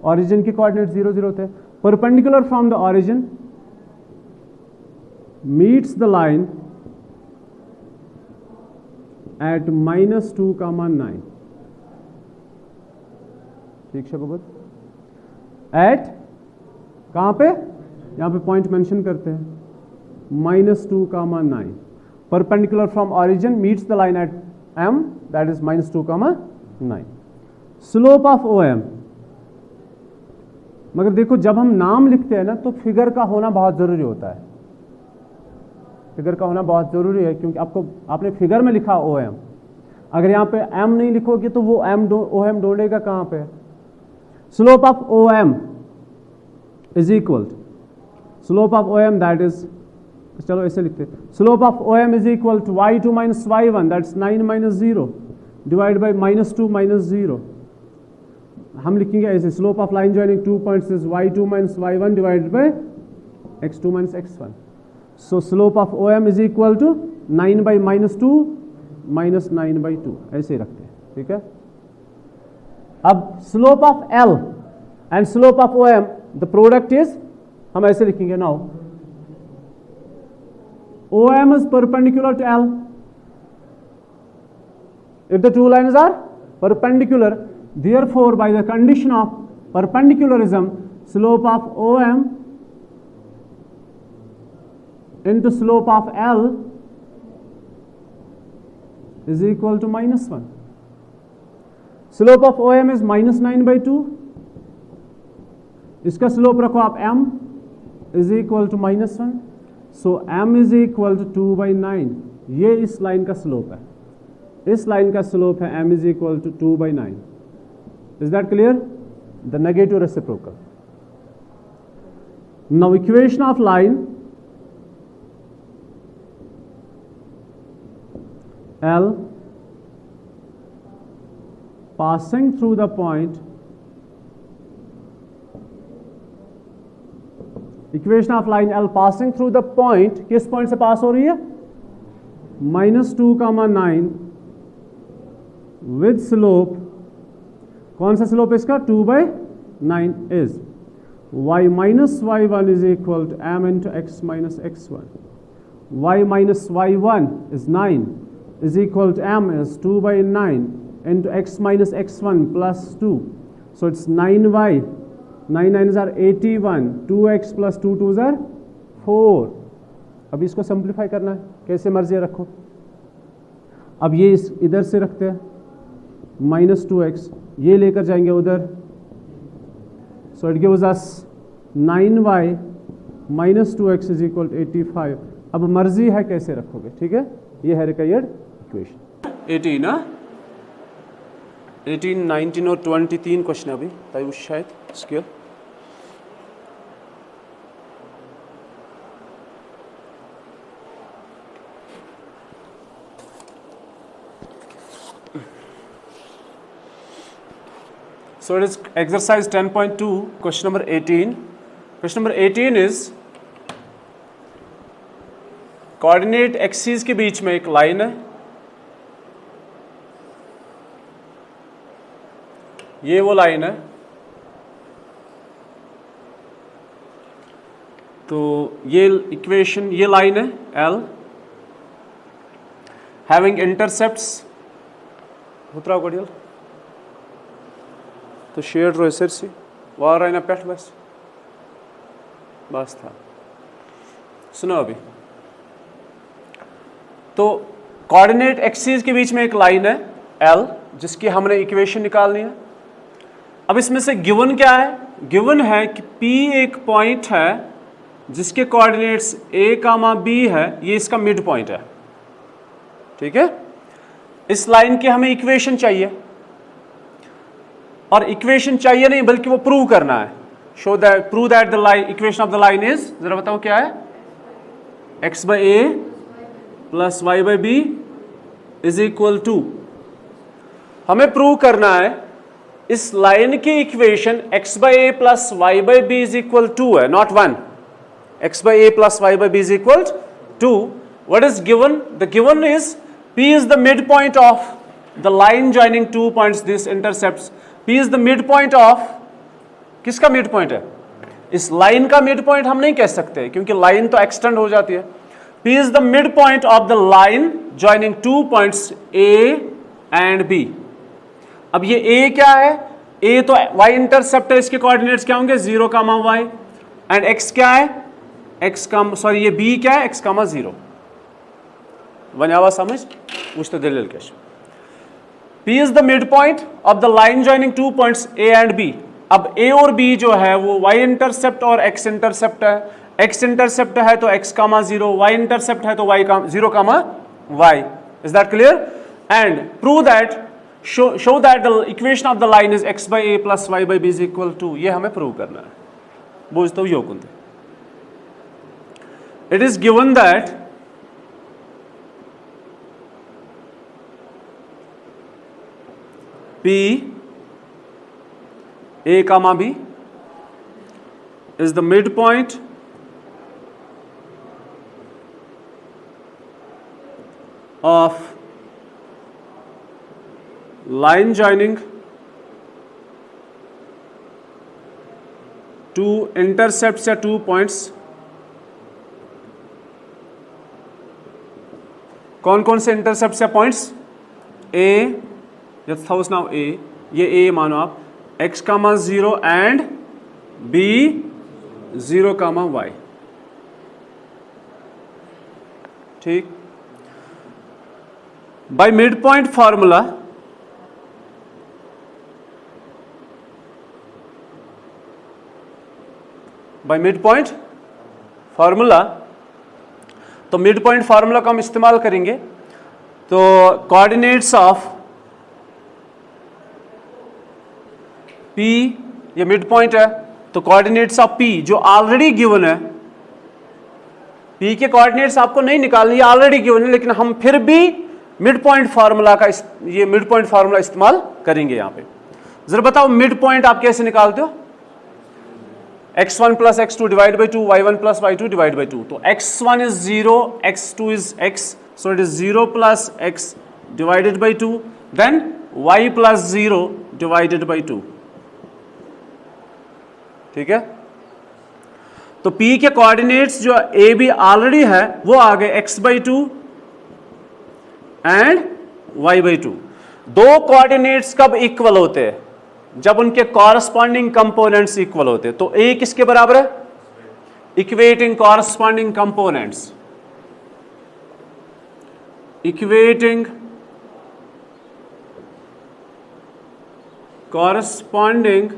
origin के कोऑर्डिनेट 0, 0 थे, perpendicular from the origin meets the line at -2, 9. ठीक शबुत, एट कहां पे, यहां पे पॉइंट मेंशन करते हैं, -2, 9. Perpendicular from origin meets the line at m, that is -2, 9. Slope of OM, मगर देखो जब हम नाम लिखते हैं ना तो फिगर का होना बहुत जरूरी होता है. फिगर का होना बहुत जरूरी है, क्योंकि आपने फिगर में लिखा OM, अगर यहां पे m नहीं लिखोगे तो वो OM ढूंढेगा कहां पे. Slope of OM is equal to slope of OM, that is, चलो ऐसे लिखते हैं, slope of OM is equal to y2 minus y1, that's 9 - 0 divide by -2 - 0. हम लिखेंगे ऐसे, slope of line joining 2 points is y2 minus y1 divided by x2 minus x1. So slope of OM is equal to 9 by -2 - 9 by 2, ऐसे ही रखते हैं. ठीक है, अब slope of L and slope of OM, the product is, हम ऐसे लिखेंगे now, OM is perpendicular to L. If the two lines are perpendicular, therefore by the condition of perpendicularism, slope of OM into slope of L is equal to -1. Slope of OM is -9/2. इसका स्लोप रखो आप m is equal to -1. So m is equal to 2/9. ये इस लाइन का स्लोप है, इस लाइन का स्लोप है m is equal to 2/9. Is that clear? The negative reciprocal. Now equation of line L passing through the point, equation of line L passing through the point, किस पॉइंट से पास हो रही है? -2,9 विद स्लोप, कौन सा स्लोप इसका? 2/9 is y minus y1 is equal to m into x minus x1. Y minus y1 is 9 is equal to m is 2/9 into x minus x1 plus 2. So it's 9y. 9 9s are 81. 2x plus 2 2s are 4. अब इसको सिंप्लीफाई करना है, कैसे मर्जी रखो. अब ये इधर से रखते हैं, -2x, ये लेकर जाएंगे उधर. So it gives us 9y minus 2x is equal to 85. अब मर्जी है कैसे रखोगे, ठीक है. ये है रिक्वायर्ड इक्वेशन. 18 ना 18, 19 और 23 क्वेश्चन अभी ताई शायद scale. So it is exercise 10.2, question number 18. Question number 18 is coordinate axis के बीच में एक लाइन है, ये वो लाइन है. तो ये इक्वेशन, ये लाइन है L हैविंग इंटरसेप्ट्स उतरा कोडियल तो शेयर रो सरसी वार आइना पेट बस था. सुनो अभी, तो कोऑर्डिनेट एक्सिस के बीच में एक लाइन है L जिसकी हमने इक्वेशन निकालनी है. अब इसमें से गिवन क्या है? गिवन है कि P एक पॉइंट है जिसके कोऑर्डिनेट्स a, b है, ये इसका मिड पॉइंट है, ठीक है. इस लाइन की हमें इक्वेशन चाहिए, और इक्वेशन चाहिए नहीं बल्कि वो प्रूव करना है. Show that, prove that the line, equation of the line is, जरा बताओ क्या है? x/a plus y/b is equal to, हमें प्रूव करना है इस लाइन की equation x/a plus y/b is equal to है, not 1. x/a plus y/b is equal to. What is given? The given is p is the mid point of the line joining two points this intercepts. P is the mid point of, किसका मिड पॉइंट है? इस लाइन का मिड पॉइंट हम नहीं कह सकते क्योंकि लाइन तो एक्सटेंड हो जाती है. P is the mid point of the line joining two points A and B. अब ये A क्या है? A तो y इंटरसेप्ट है, इसके कोऑर्डिनेट्स क्या होंगे? 0, y. एंड x क्या है? ये B क्या है? x, 0. वन्यावा समझ उस तो दिल cash. P is the midpoint of the line joining two points A and B. अब A और B जो है वो y इंटरसेप्ट और x इंटरसेप्ट है. x इंटरसेप्ट है तो x, 0, y इंटरसेप्ट है तो y, 0, y. Is that clear? And prove that, show that the equation of the line is x/a plus y/b is equal to, ये हमें प्रूव करना है. बुझते हो योकुंते. It is given that P A, B is the midpoint of line joining two intercepts या 2 पॉइंट्स, कौन कौन से इंटरसेप्ट्स या पॉइंट्स? ए, यथाउस नाउ ए, ये ए मानो आप, x comma 0 and b 0 comma y, ठीक। By mid point formula, by mid point formula, तो मिड पॉइंट फार्मूला का हम इस्तेमाल करेंगे। तो कोऑर्डिनेट्स ऑफ P, ये मिड पॉइंट है, तो कोऑर्डिनेट्स ऑफ P जो ऑलरेडी गिवन है, P के कोऑर्डिनेट्स आपको नहीं निकालने, ये ऑलरेडी गिवन है, लेकिन हम फिर भी मिड पॉइंट फार्मूला का ये मिड पॉइंट फार्मूला इस्तेमाल करेंगे यहां पे। जरा बताओ मिड पॉइंट आप कैसे निकालते हो? x1 plus x2 divide by 2, y1 plus y2 divide by 2। तो x1 is 0, x2 is x, so it is 0 plus x divided by 2, then y plus 0 divided by 2, ठीक है। तो P के कोऑर्डिनेट्स जो a b ऑलरेडी है वो आ गए x by 2 and y by 2। दो कोऑर्डिनेट्स कब इक्वल होते हैं? जब उनके कॉरस्पॉन्डिंग कंपोनेंट्स इक्वल होते हैं। तो a किसके बराबर है? Equating corresponding components, equating corresponding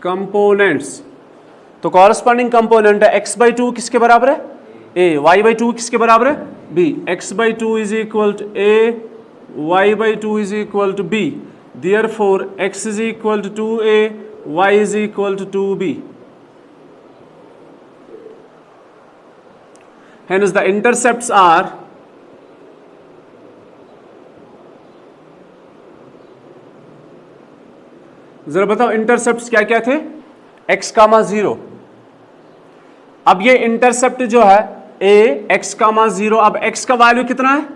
components. तो कॉरस्पॉन्डिंग कंपोनेंट है x बाई 2 किसके बराबर है? a, y बाई 2 किसके बराबर है? b, x by 2 is equal to a, y by 2 is equal to b, therefore x is equal to 2a, y is equal to 2b. Hence the intercepts are जरा बताओ इंटरसेप्ट्स क्या क्या थे? x comma 0। अब ये इंटरसेप्ट जो है a, x कामा 0, अब x का वैल्यू कितना है?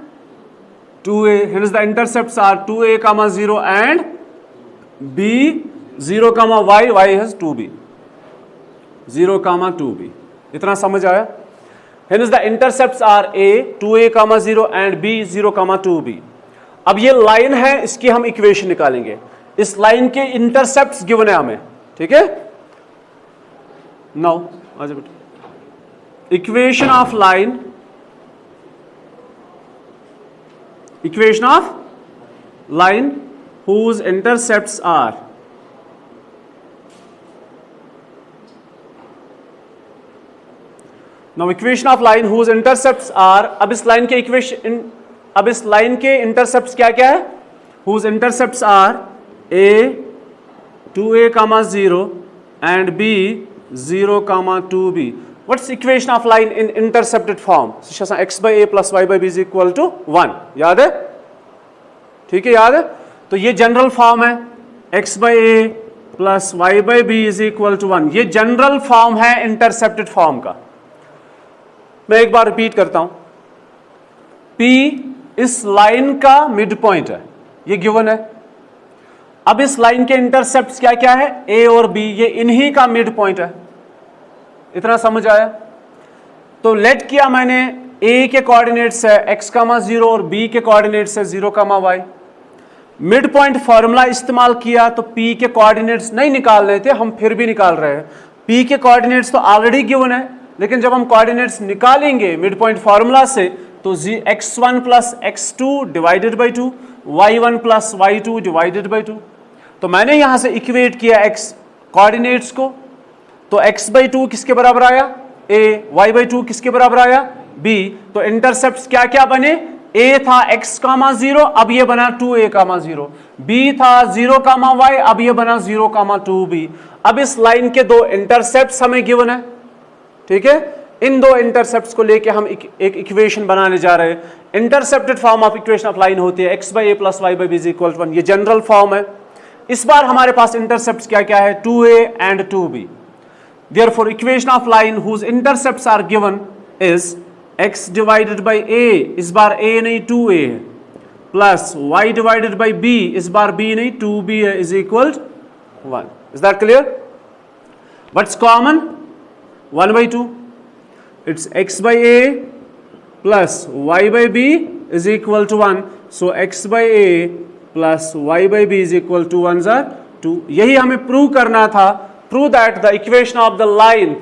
2a, hence the intercepts are 2a comma 0 and b 0 comma y, y has 2b, 0 comma 2b। इतना समझ आया? hence the intercepts are a 2a comma 0 and b 0 comma 2b। अब ये लाइन है, इसकी हम इक्वेशन निकालेंगे। इस लाइन के इंटरसेप्ट्स गिवन है हमें, ठीक है। नाउ आ जाओ बेटा, equation of line, equation of line whose intercepts are now equation of line whose intercepts are, अब इस लाइन के इक्वेशन, अब इस लाइन के इंटरसेप्ट्स क्या क्या है? whose intercepts are a 2a comma 0 and b 0 comma 2b। What's equation of line in intercepted form? x by a plus y by b is equal to 1, याद है? ठीक है, याद है? तो ये जनरल फॉर्म है, x by a plus y by b is equal to 1। ये जनरल फॉर्म है इंटरसेप्टेड फॉर्म का। मैं एक बार रिपीट करता हूं, P इस लाइन का मिड पॉइंट है, ये गिवन है। अब इस लाइन के इंटरसेप्ट्स क्या क्या है? a और b, ये इन्हीं का मिड पॉइंट है। इतना समझ आया? तो लेट किया मैंने a के कोऑर्डिनेट्स है x कामा 0 और b के कोऑर्डिनेट्स है 0 comma y। Mid point formula इस्तेमाल किया तो p के कोऑर्डिनेट्स नहीं निकालने थे, हम फिर भी निकाल रहे हैं। p के कोऑर्डिनेट्स तो ऑलरेडी गिवन है, लेकिन जब हम कोऑर्डिनेट्स निकालेंगे मिड पॉइंट फॉर्मूला से तो x1 plus x2 divided by 2, y1 plus y2 divided by 2। तो मैंने यहां से इक्वेट किया x कोऑर्डिनेट्स को, तो x बाई 2 किसके बराबर आया? a, y बाई 2 किसके बराबर आया? b। तो इंटरसेप्ट्स क्या क्या बने? a था x कामा 0, अब ये बना 2a कामा 0, b था 0 कामा y, अब ये बना 0 कामा 2b। अब इस लाइन के दो इंटरसेप्ट्स हमें गिवन है, ठीक है। इन दो इंटरसेप्ट्स को लेके हम एक इक्वेशन बनाने जा रहे हैं। Intercepted form of equation of line होती है x by a plus y by b is equal to 1, ये जनरल फॉर्म है। इस बार हमारे पास इंटरसेप्ट्स क्या क्या है? 2a and 2b। Therefore, equation of line whose intercepts are given is x divided by a, इस बार a नहीं 2a है, plus y divided by b, इस बार b नहीं 2b है, is equal 1. Is that clear? What's common? 1 by 2. It's x by a plus y by b is equal to 1. So x by a plus y by b is equal to 1 are 2. यही हमें प्रूव करना था. Prove that the equation of the line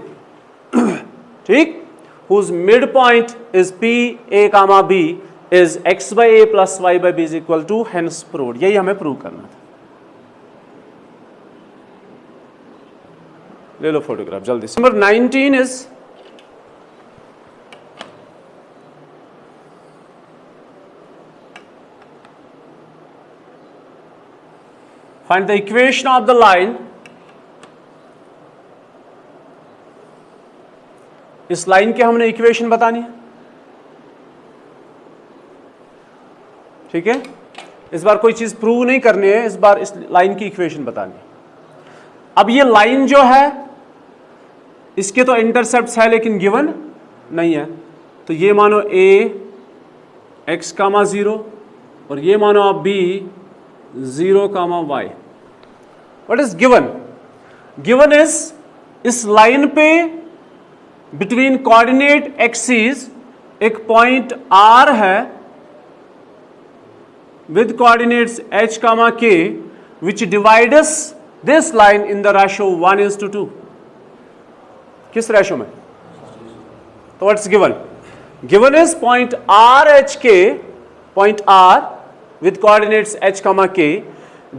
ठीक, whose midpoint is p a comma b is x by a plus y by b is equal to, hence proved. यही हमें प्रूव करना था. ले लो फोटोग्राफ जल्दी से. Number 19 is find the equation of the line. इस लाइन के हमने इक्वेशन बतानी है. ठीक है, इस बार कोई चीज प्रूव नहीं करनी है, इस बार इस लाइन की इक्वेशन बतानी है. अब ये लाइन जो है इसके तो इंटरसेप्ट्स है लेकिन गिवन नहीं है. तो ये मानो a x कामा 0 और ये मानो आप b 0 comma y. What is given? Given is इस लाइन पे बिटवीन कोऑर्डिनेट एक्सिस एक पॉइंट r है with coordinates h comma k which divides this line in the ratio 1:2. किस रेशो में? तो what's given? Given is point RHK, point R with coordinates h comma k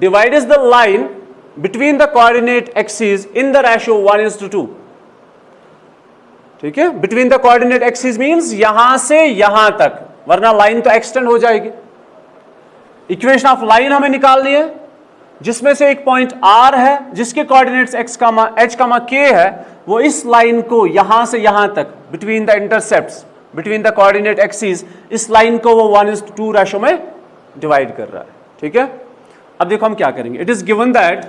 divides the line between the coordinate axes in the ratio 1:2. ठीक है, between the coordinate axes means यहां से यहां तक, वरना लाइन तो एक्सटेंड हो जाएगी. इक्वेशन ऑफ लाइन हमें निकालनी है जिसमें से एक पॉइंट R है जिसके कोऑर्डिनेट्स x कामा h कामा k है. वो इस लाइन को यहां से यहां तक between the intercepts between the coordinate axis, इस लाइन को वो 1:2 रेशो में डिवाइड कर रहा है. ठीक है, अब देखो हम क्या करेंगे. It is given that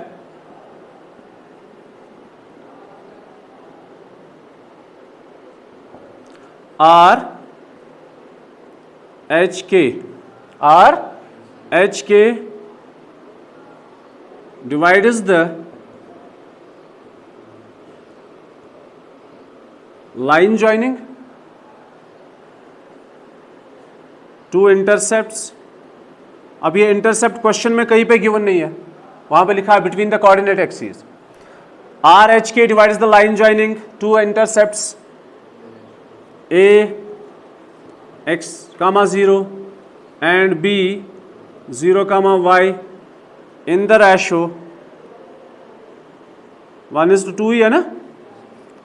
RHK divides the line joining two intercepts. अब ये इंटरसेप्ट क्वेश्चन में कहीं पे गिवन नहीं है, वहां पे लिखा है between the coordinate axis. RHK divides the line joining two intercepts a x comma 0 and b 0 comma y in the ratio 1:2 ही है ना,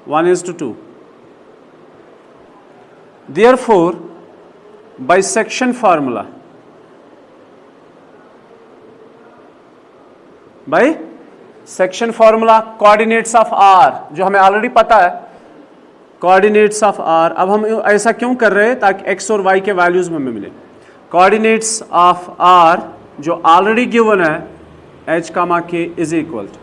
1:2. Therefore bisection formula, bisection formula coordinates of r जो हमें ऑलरेडी पता है, कोऑर्डिनेट्स ऑफ r. अब हम ऐसा क्यों कर रहे हैं? ताकि x और y के वैल्यूज हमें मिले. कोऑर्डिनेट्स ऑफ r जो ऑलरेडी गिवन है h comma k is equal to.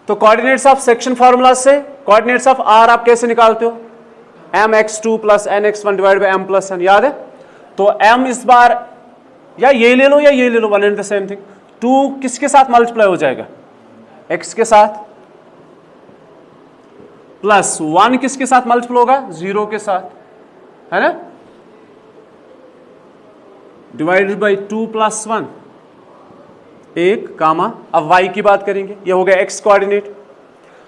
तो कोऑर्डिनेट्स ऑफ सेक्शन फार्मूला से कोऑर्डिनेट्स ऑफ r आप कैसे निकालते हो? mx2 plus nx1 divide by m plus n, याद है? तो m इस बार या ये ले लो या ये ले लो, one and the same thing. 2 किसके साथ मल्टीप्लाई हो जाएगा? x के साथ. प्लस 1 किसके साथ मल्टीप्लाई होगा? 0 के साथ, है ना? डिवाइडेड बाई 2 प्लस 1 1 कामा. अब y की बात करेंगे, ये हो गया x कोऑर्डिनेट.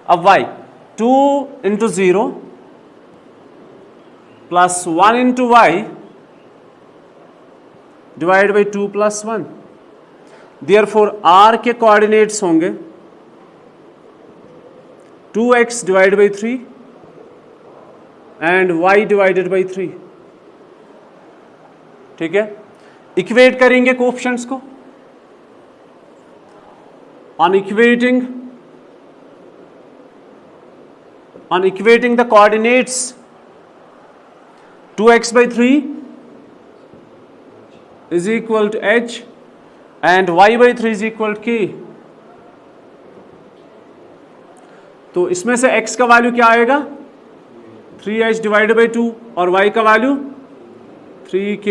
अब y 2 into 0 plus 1 into y divide by 2 plus 1. Therefore r के कोऑर्डिनेट्स होंगे 2x divide by 3 and y divided by 3. ठीक है, इक्वेट करेंगे कोएफिशिएंट्स को. on equating the coordinates 2x by 3 is equal to h and y by 3 is equal to k. तो इसमें से x का वैल्यू क्या आएगा? 3h डिवाइडेड बाई 2 और y का वैल्यू 3k.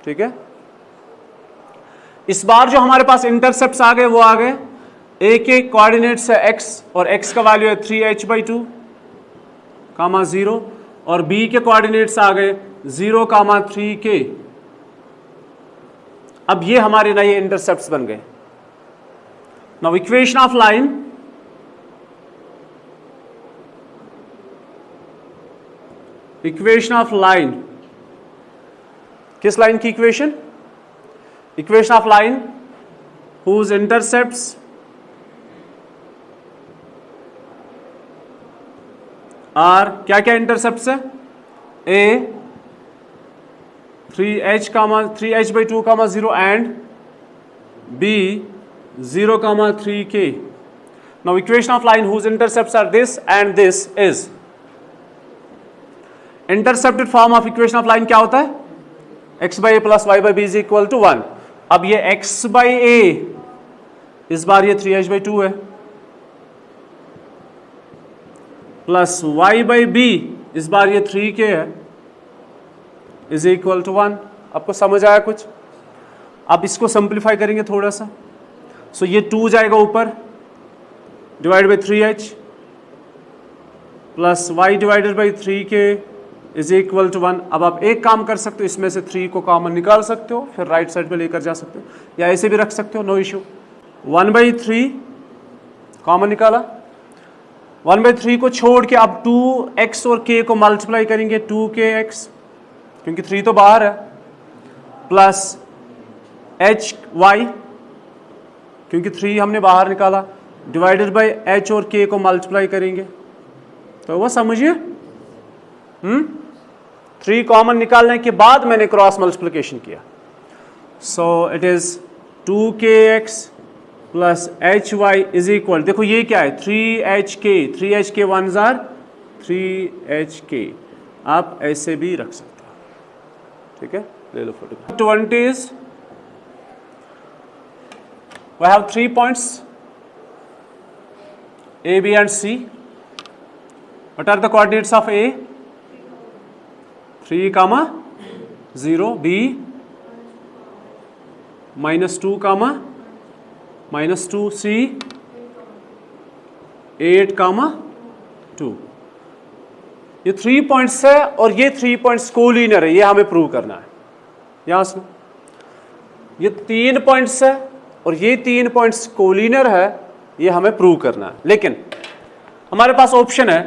ठीक है, इस बार जो हमारे पास इंटरसेप्ट्स आ गए वो आ गए, ए के कोऑर्डिनेट्स है x और x का वैल्यू है 3h/2 कामा 0 और b के कोऑर्डिनेट्स आ गए 0 कामा 3k। अब ये हमारे नए इंटरसेप्ट्स बन गए। Now equation of line, equation of line, किस लाइन की equation? Equation of line whose intercepts are, क्या क्या इंटरसेप्ट्स है? a 3h/2, 0 and b 0, 3k. Now equation of line whose intercepts are this and this is, intercepted form of equation of line क्या होता है? x/a plus y/b is equal to 1. अब ये x/a इस बार ये 3h/2 है प्लस y/b इस बार ये 3k है इज इक्वल टू 1। आपको समझ आया कुछ? अब इसको सिंप्लीफाई करेंगे थोड़ा सा। सो ये 2 जाएगा ऊपर divide by 3h plus y divided by 3k is equal to 1। अब आप एक काम कर सकते हो, इसमें से 3 को कॉमन निकाल सकते हो, फिर राइट साइड पे लेकर जा सकते हो या ऐसे भी रख सकते हो, नो इशू। 1/3 कॉमन निकाला, 1/3 को छोड़ के अब 2x और k को मल्टीप्लाई करेंगे 2kx क्योंकि 3 तो बाहर है, प्लस hy क्योंकि 3 हमने बाहर निकाला, डिवाइडेड बाई h और k को मल्टीप्लाई करेंगे। तो वो समझिए 3 कॉमन निकालने के बाद मैंने क्रॉस मल्टीप्लिकेशन किया। सो it is 2kx plus hy is equal, देखो ये क्या है 3hk 1 जार 3hk, आप ऐसे भी रख सकते हो, ठीक है। ले लो photo. 20 we have 3 points A, B and C. What are the coordinates of A? 3, 0, B -2, -2, C 8, 2। ये 3 पॉइंट्स है और ये 3 पॉइंट्स कोलिनियर है, ये हमें प्रूव करना है। यहां सुनो, ये 3 पॉइंट्स है और ये 3 पॉइंट्स कोलिनियर है, ये हमें प्रूव करना है। लेकिन हमारे पास ऑप्शन है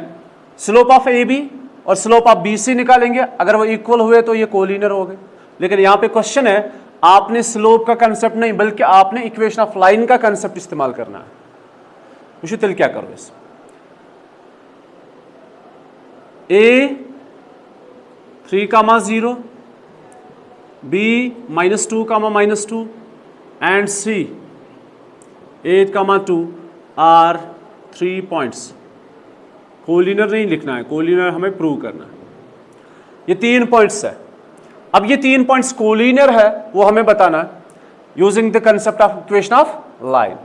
स्लोप ऑफ ए बी और स्लोप ऑफ बी सी निकालेंगे, अगर वो इक्वल हुए तो ये कोलिनियर हो गए। लेकिन यहाँ पे क्वेश्चन है, आपने स्लोप का कंसेप्ट नहीं बल्कि आपने इक्वेशन ऑफ लाइन का कंसेप्ट इस्तेमाल करना है। मुझे तिल क्या करो इस ए 3, 0, B -2, -2 and C 8, 2 are 3 points। Collinear नहीं लिखना है, कोलिनियर हमें प्रूव करना है। ये 3 पॉइंट्स है। अब ये 3 पॉइंट्स कोलिनियर है वो हमें बताना है using the concept of equation of line.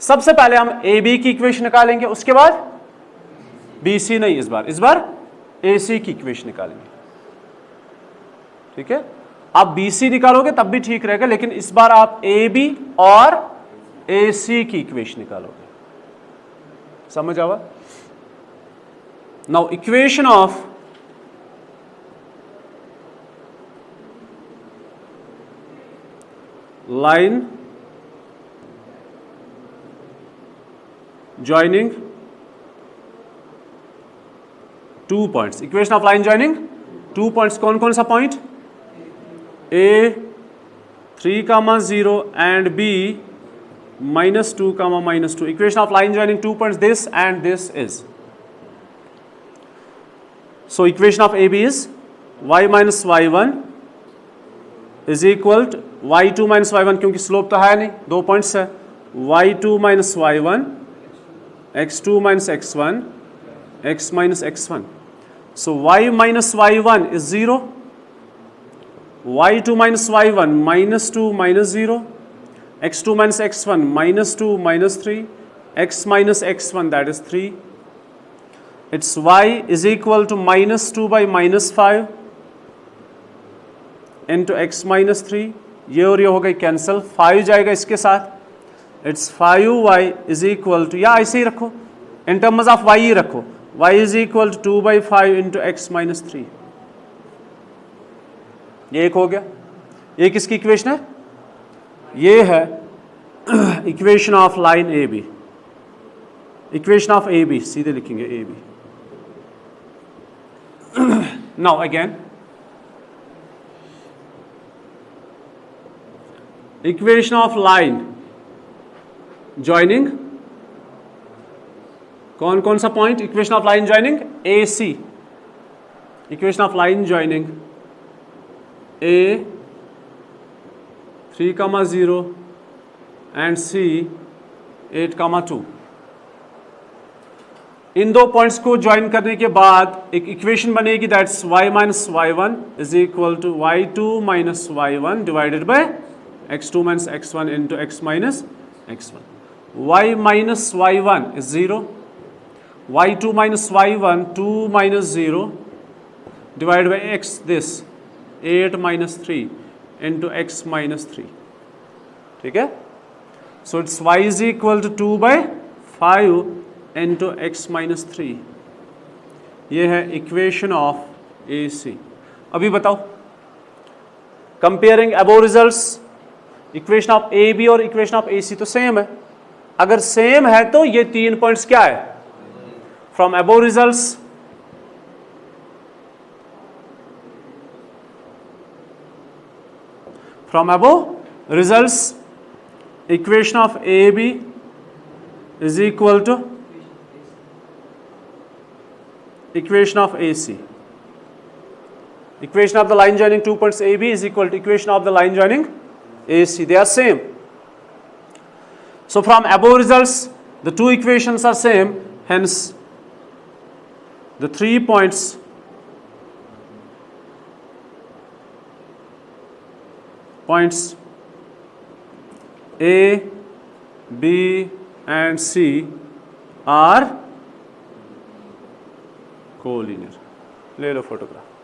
सबसे पहले हम ए बी की इक्वेशन निकालेंगे, उसके बाद बी सी नहीं, इस बार ए सी की इक्वेशन निकालेंगे, ठीक है। आप बी सी निकालोगे तब भी ठीक रहेगा, लेकिन इस बार आप ए बी और ए सी की इक्वेशन निकालोगे। समझ आवा? Now equation of line joining 2 points, equation of line joining 2 points। कौन कौन सा point? A 3, 0 and B -2, -2। Equation of line joining 2 points, this and this is, so equation of AB is y minus y1 is equal to y2 minus y1, क्योंकि स्लोप तो है नहीं, 2 पॉइंट्स है, y2 minus y1 x2 minus x1 x minus x1। so y minus y1 is 0, y2 minus y1 -2 -0, x2 minus x1 -2 -3, x minus x1 that is 3। its y is equal to -2 by -5 into x minus 3 ये और ये हो गई कैंसिल, 5 जाएगा इसके साथ, it's 5y is equal to, या ऐसे ही रखो, इन टर्म्स ऑफ y ही रखो, y is equal to 2/5 into x minus 3। ये एक हो गया। ये किसकी इक्वेशन है? ये है equation of line A B, equation of A B, सीधे लिखेंगे A B. Now again equation of line joining, कौन कौन सा point? Equation of line joining A C, equation of line joining A 3,0 and C 8,2। इन दो पॉइंट्स को ज्वाइन करने के बाद एक इक्वेशन बनेगी, that's y minus y1 is equal to y2 minus y1 divided by x2 minus x1 into x minus x1। y minus y1 is 0, y2 minus y1 2 minus 0 divided by x this 8 minus 3 into x minus 3। ठीक है, so it's y is equal to 2/5 into x minus 3। ये है इक्वेशन ऑफ ए सी। अभी बताओ, comparing above results, equation of A B और इक्वेशन ऑफ ए सी तो सेम है। अगर सेम है तो ये 3 पॉइंट्स क्या है? From above results from above results equation of AB is equal to equation of AC. Equation of the line joining 2 points AB is equal to equation of the line joining AC. They are same. So from above results the two equations are same, hence the 3 points A, B and C are collinear. ले लो फोटोग्राफ।